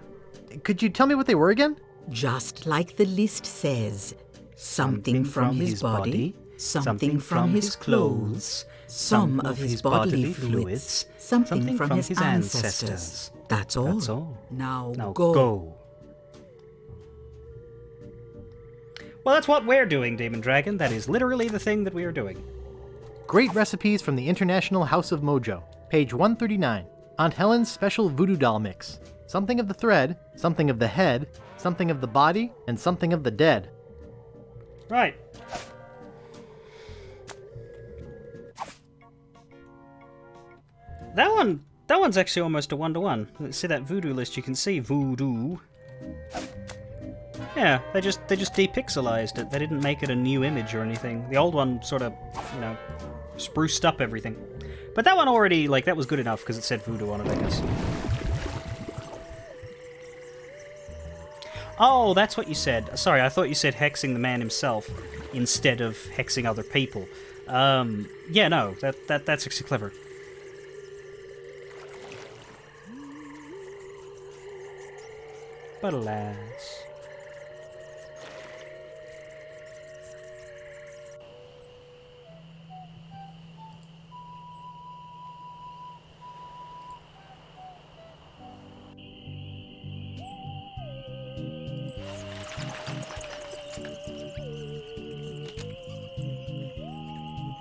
Could you tell me what they were again? Just like the list says. Something from his body, something from his clothes, some of his bodily fluids, something from his ancestors. That's all. That's all. Now Now go. go. Well, that's what we're doing, Demon Dragon. That is literally the thing that we are doing. Great recipes from the International House of Mojo. Page 139. Aunt Helen's special voodoo doll mix. Something of the thread, something of the head, something of the body, and something of the dead. Right. That one's actually almost a 1-to-1. Let's see that voodoo list. You can see voodoo. Yeah, they just depixelized it. They didn't make it a new image or anything. The old one sort of, spruced up everything. But that one already, that was good enough because it said voodoo on it, I guess. Oh, that's what you said. Sorry, I thought you said hexing the man himself instead of hexing other people. Yeah, no, that's actually clever. But alas...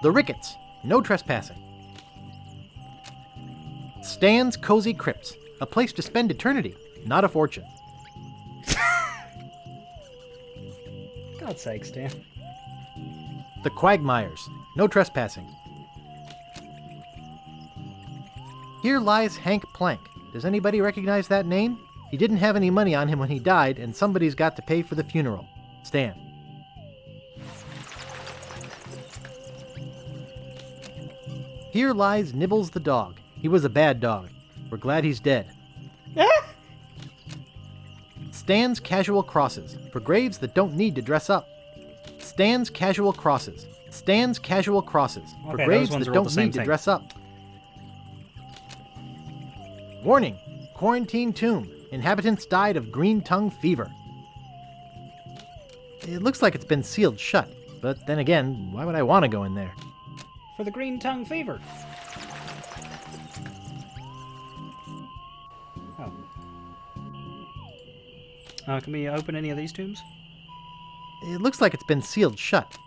The Ricketts. No trespassing. Stan's Cozy Crypts. A place to spend eternity, not a fortune. God's sake, Stan. The Quagmires. No trespassing. Here lies Hank Plank. Does anybody recognize that name? He didn't have any money on him when he died, and somebody's got to pay for the funeral. Stan. Here lies Nibbles the dog. He was a bad dog. We're glad he's dead. Stan's Casual Crosses. For graves that don't need to dress up. Stan's Casual Crosses. Stan's Casual Crosses. For Okay, graves those ones that are all don't the same need to thing. dress up. Warning. Quarantine tomb. Inhabitants died of green tongue fever. It looks like it's been sealed shut, but then again, why would I want to go in there? For the green tongue fever. Oh. Can we open any of these tombs? It looks like it's been sealed shut.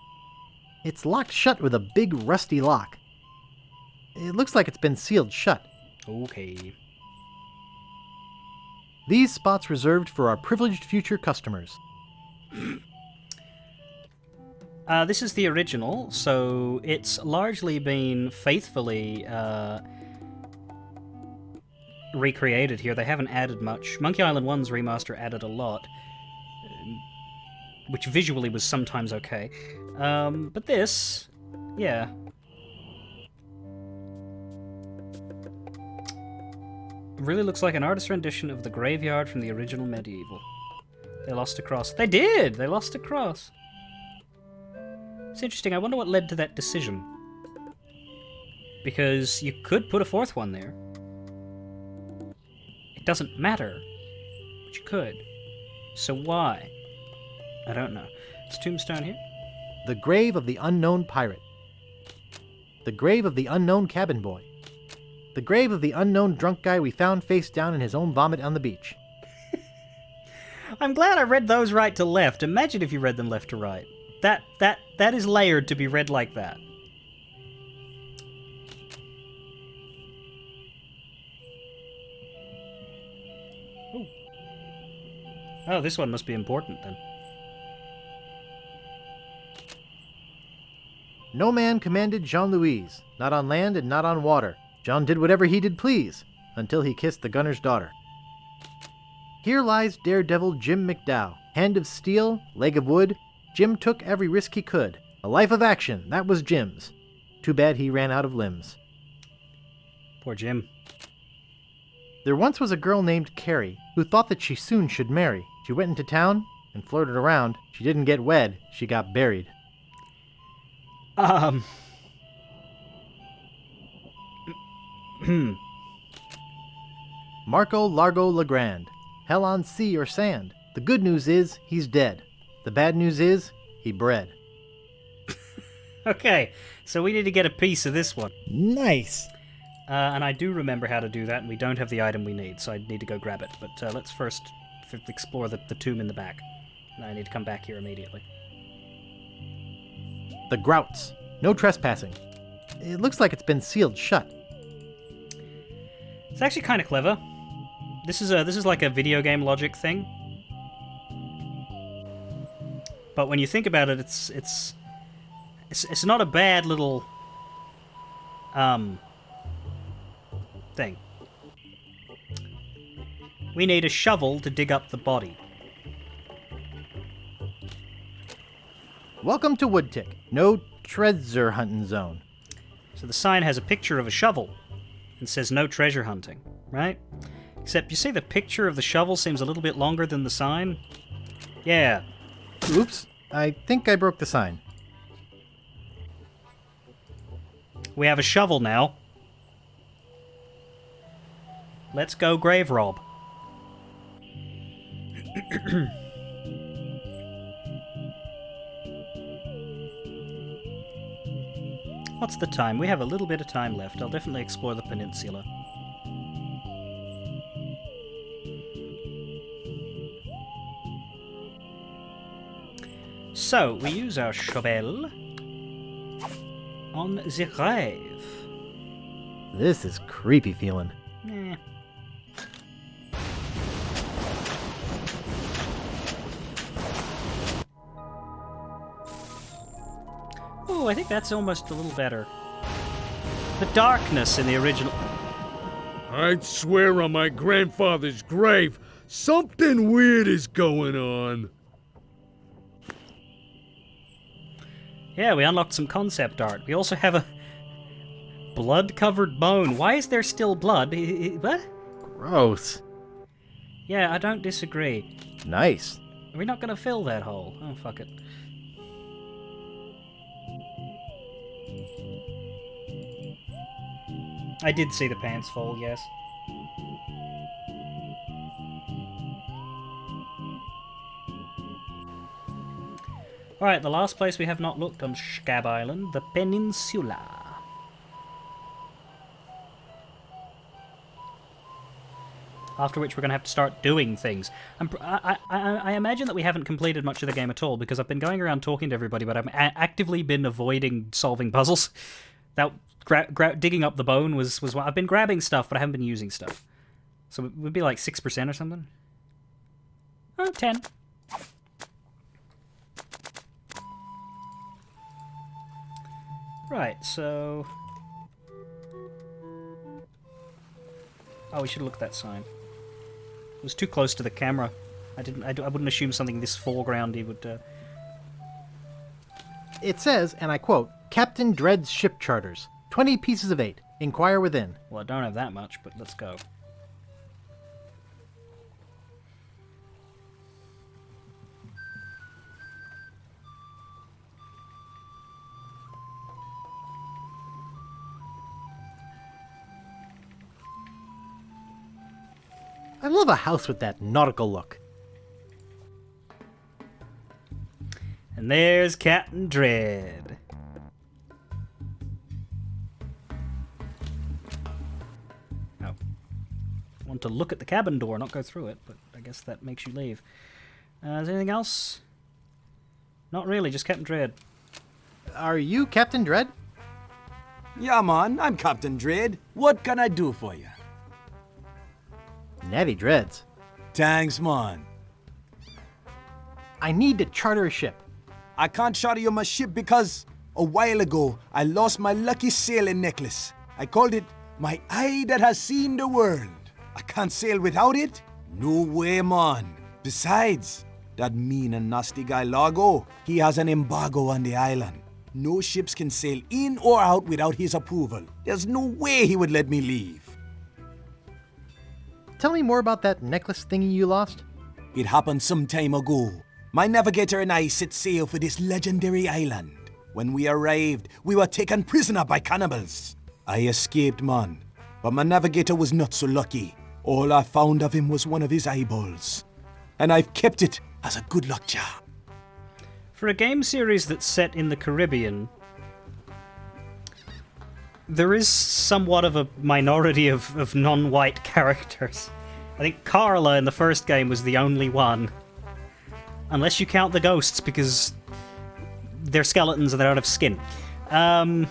It's locked shut with a big rusty lock. It looks like it's been sealed shut. Okay. These spots reserved for our privileged future customers. This is the original, so it's largely been faithfully recreated here. They haven't added much. Monkey Island 1's remaster added a lot, which visually was sometimes okay. But this, yeah. Really looks like an artist's rendition of the graveyard from the original Medieval. They lost a cross. They did! They lost a cross. It's interesting. I wonder what led to that decision. Because you could put a fourth one there. It doesn't matter. But you could. So why? I don't know. Is Tombstone here? The grave of the unknown pirate. The grave of the unknown cabin boy. The grave of the unknown drunk guy we found face down in his own vomit on the beach. I'm glad I read those right to left. Imagine if you read them left to right. That is layered to be read like that. Ooh. Oh, this one must be important then. No man commanded Jean-Louise, not on land and not on water. John did whatever he did please, until he kissed the gunner's daughter. Here lies daredevil Jim McDowell, hand of steel, leg of wood. Jim took every risk he could. A life of action, that was Jim's. Too bad he ran out of limbs. Poor Jim. There once was a girl named Carrie who thought that she soon should marry. She went into town and flirted around. She didn't get wed, she got buried. Marco Largo Legrand. Hell on sea or sand. The good news is, he's dead. The bad news is, he bred. Okay, so we need to get a piece of this one. Nice. And I do remember how to do that, and we don't have the item we need, so I need to go grab it. But let's first explore the tomb in the back. I need to come back here immediately. The Grouts. No trespassing. It looks like it's been sealed shut. It's actually kind of clever. This is like a video game logic thing. But when you think about it, it's not a bad little thing. We need a shovel to dig up the body. Welcome to Woodtick. No treasure hunting zone. So the sign has a picture of a shovel and says no treasure hunting, right? Except you see the picture of the shovel seems a little bit longer than the sign. Yeah. Oops. I think I broke the sign. We have a shovel now. Let's go grave rob. What's the time? We have a little bit of time left. I'll definitely explore the peninsula. So, we use our shovel on the grave. This is creepy feeling. Eh. Oh, I think that's almost a little better. The darkness in the original... I'd swear on my grandfather's grave, something weird is going on. Yeah, we unlocked some concept art. We also have a blood-covered bone. Why is there still blood? What? Gross. Yeah, I don't disagree. Nice. Are we not going to fill that hole? Oh, fuck it. I did see the pants fall, yes. Alright, the last place we have not looked on Scab Island, the Peninsula. After which we're going to have to start doing things. I imagine that we haven't completed much of the game at all, because I've been going around talking to everybody, but I've actively been avoiding solving puzzles. That digging up the bone was what I've been grabbing stuff, but I haven't been using stuff. So it would be like 6% or something. 10. Right, so... Oh, we should have looked at that sign. It was too close to the camera. I wouldn't assume something this foregroundy would... It says, and I quote, Captain Dread's ship charters. 20 pieces of 8. Inquire within. Well, I don't have that much, but let's go. I love a house with that nautical look. And there's Captain Dread. Oh. I want to look at the cabin door, not go through it, but I guess that makes you leave. Is there anything else? Not really, just Captain Dread. Are you Captain Dread? Yeah, man, I'm Captain Dread. What can I do for you? Natty Dreads. Thanks, man. I need to charter a ship. I can't charter you my ship because a while ago I lost my lucky sailing necklace. I called it my eye that has seen the world. I can't sail without it? No way, man. Besides, that mean and nasty guy Largo, he has an embargo on the island. No ships can sail in or out without his approval. There's no way he would let me leave. Tell me more about that necklace thingy you lost. It happened some time ago. My navigator and I set sail for this legendary island. When we arrived, we were taken prisoner by cannibals. I escaped, man, but my navigator was not so lucky. All I found of him was one of his eyeballs. And I've kept it as a good luck charm. For a game series that's set in the Caribbean, there is somewhat of a minority of non-white characters. I think Carla in the first game was the only one. Unless you count the ghosts, because they're skeletons and they don't have skin. I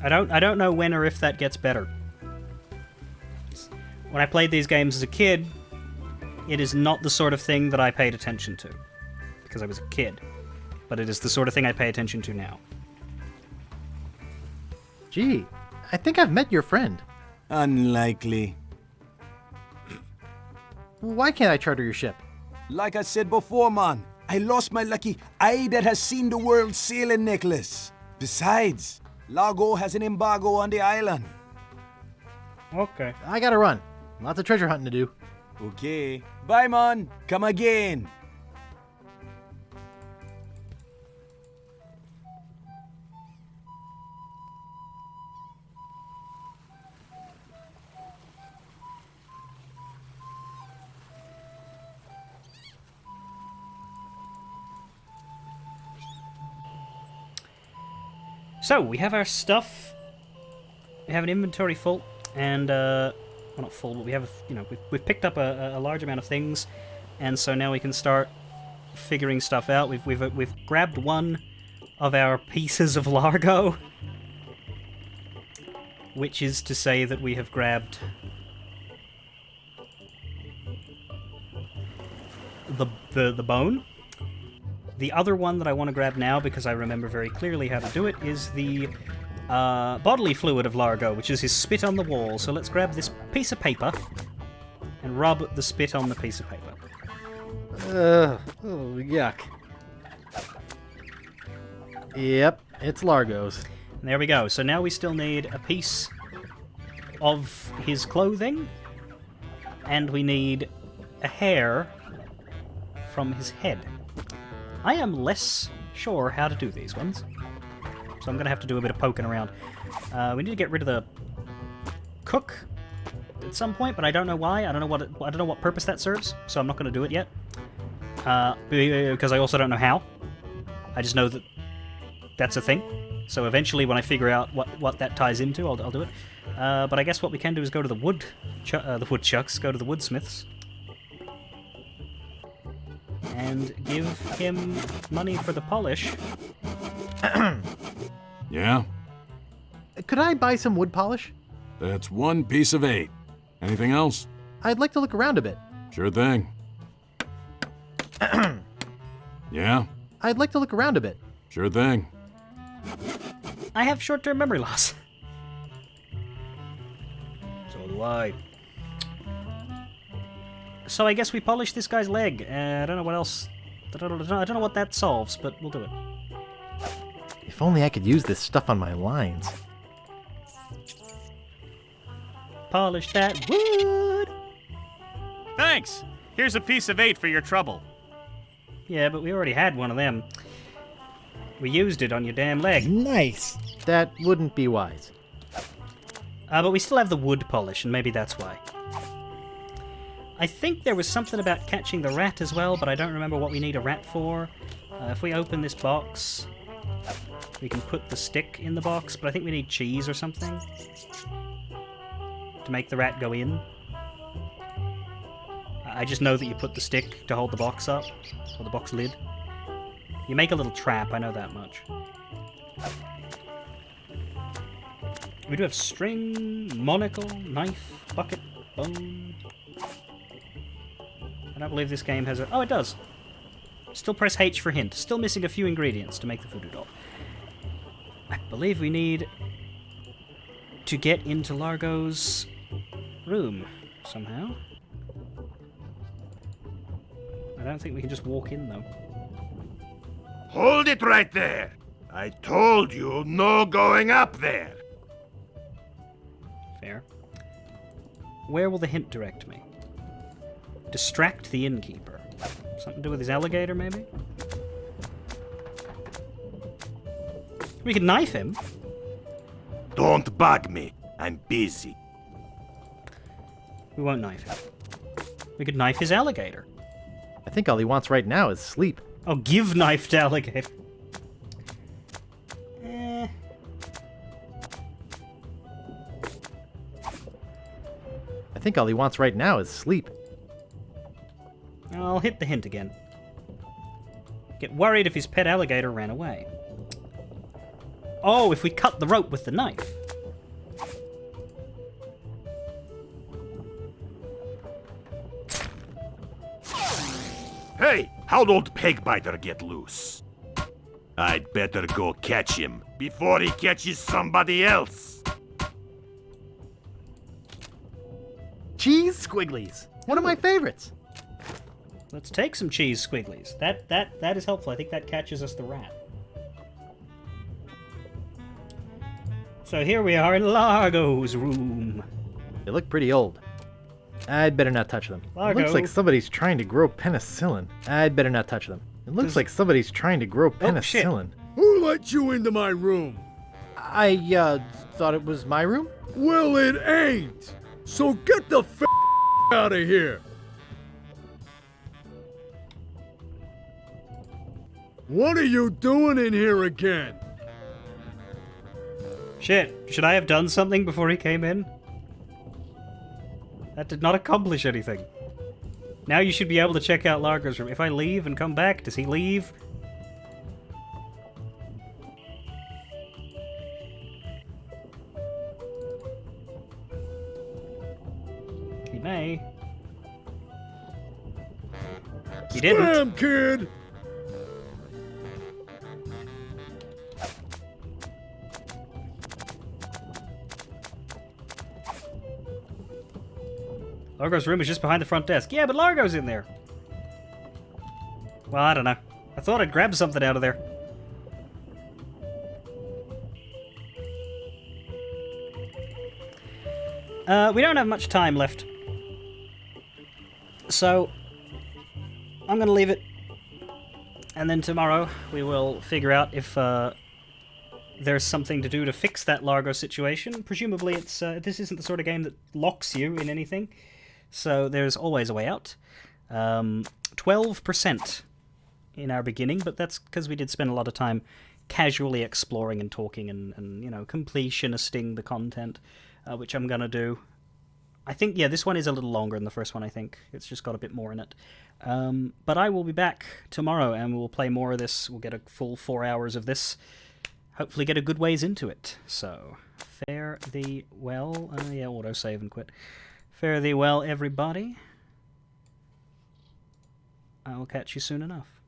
don't know when or if that gets better. When I played these games as a kid, it is not the sort of thing that I paid attention to, because I was a kid. But it is the sort of thing I pay attention to now. Gee, I think I've met your friend. Unlikely. Why can't I charter your ship? Like I said before, man, I lost my lucky eye that has seen the world sailing necklace. Besides, Largo has an embargo on the island. Okay. I gotta run. Lots of treasure hunting to do. Okay. Bye, man. Come again. So, we have our stuff. We have an inventory full, and, well, not full, but we have, we've picked up a large amount of things, and so now we can start figuring stuff out. We've grabbed one of our pieces of Largo, which is to say that we have grabbed the bone. The other one that I want to grab now, because I remember very clearly how to do it, is the bodily fluid of Largo, which is his spit on the wall. So let's grab this piece of paper and rub the spit on the piece of paper. Oh, yuck. Yep, it's Largo's. And there we go. So now we still need a piece of his clothing, and we need a hair from his head. I am less sure how to do these ones, so I'm going to have to do a bit of poking around. We need to get rid of the cook at some point, but I don't know why. I don't know what purpose that serves, so I'm not going to do it yet. Because I also don't know how. I just know that that's a thing. So eventually, when I figure out what that ties into, I'll do it. But I guess what we can do is go to the woodchucks, go to the woodsmiths, and give him money for the polish. Yeah? Could I buy some wood polish? That's 1 piece of 8. Anything else? I'd like to look around a bit. Sure thing. Yeah? I'd like to look around a bit. Sure thing. I have short-term memory loss. So do I. So I guess we polish this guy's leg. I don't know what else. I don't know what that solves, but we'll do it. If only I could use this stuff on my lines. Polish that wood. Thanks. Here's a piece of 8 for your trouble. Yeah, but we already had one of them. We used it on your damn leg. Nice. That wouldn't be wise. But we still have the wood polish, and maybe that's why. I think there was something about catching the rat as well, but I don't remember what we need a rat for. If we open this box, we can put the stick in the box, but I think we need cheese or something to make the rat go in. I just know that you put the stick to hold the box up, or the box lid. You make a little trap, I know that much. We do have string, monocle, knife, bucket, bone. I don't believe this game has a... Oh, it does. Still press H for hint. Still missing a few ingredients to make the voodoo doll. I believe we need to get into Largo's room somehow. I don't think we can just walk in, though. Hold it right there. I told you no going up there. Fair. Where will the hint direct me? Distract the innkeeper. Something to do with his alligator, maybe? We could knife him. Don't bug me. I'm busy. We won't knife him. We could knife his alligator. I think all he wants right now is sleep. Oh, give knife to alligator. I think all he wants right now is sleep. Well, hit the hint again. Get worried if his pet alligator ran away. Oh, if we cut the rope with the knife. Hey, how'd old Pegbiter get loose? I'd better go catch him before he catches somebody else. Cheese squigglies. One of my favorites. Let's take some cheese squigglies. That is helpful. I think that catches us the rat. So here we are in Largo's room. They look pretty old. I'd better not touch them. Largo. It looks like somebody's trying to grow penicillin. I'd better not touch them. It looks like somebody's trying to grow penicillin. Who let you into my room? I thought it was my room? Well, it ain't. So get the f out of here. What are you doing in here again? Shit, should I have done something before he came in? That did not accomplish anything. Now you should be able to check out Largo's room. If I leave and come back, does he leave? He may. He didn't. Scram, kid! Largo's room is just behind the front desk. Yeah, but Largo's in there. Well, I don't know. I thought I'd grab something out of there. We don't have much time left. So, I'm going to leave it. And then tomorrow we will figure out if there's something to do to fix that Largo situation. Presumably it's this isn't the sort of game that locks you in anything. So there's always a way out. 12% in our beginning, but that's because we did spend a lot of time casually exploring and talking and you know, completionisting the content, which I'm going to do. I think, yeah, this one is a little longer than the first one, I think. It's just got a bit more in it. But I will be back tomorrow and we'll play more of this. We'll get a full 4 hours of this. Hopefully get a good ways into it. So, fare thee well. Yeah, autosave and quit. Fare thee well, everybody. I will catch you soon enough.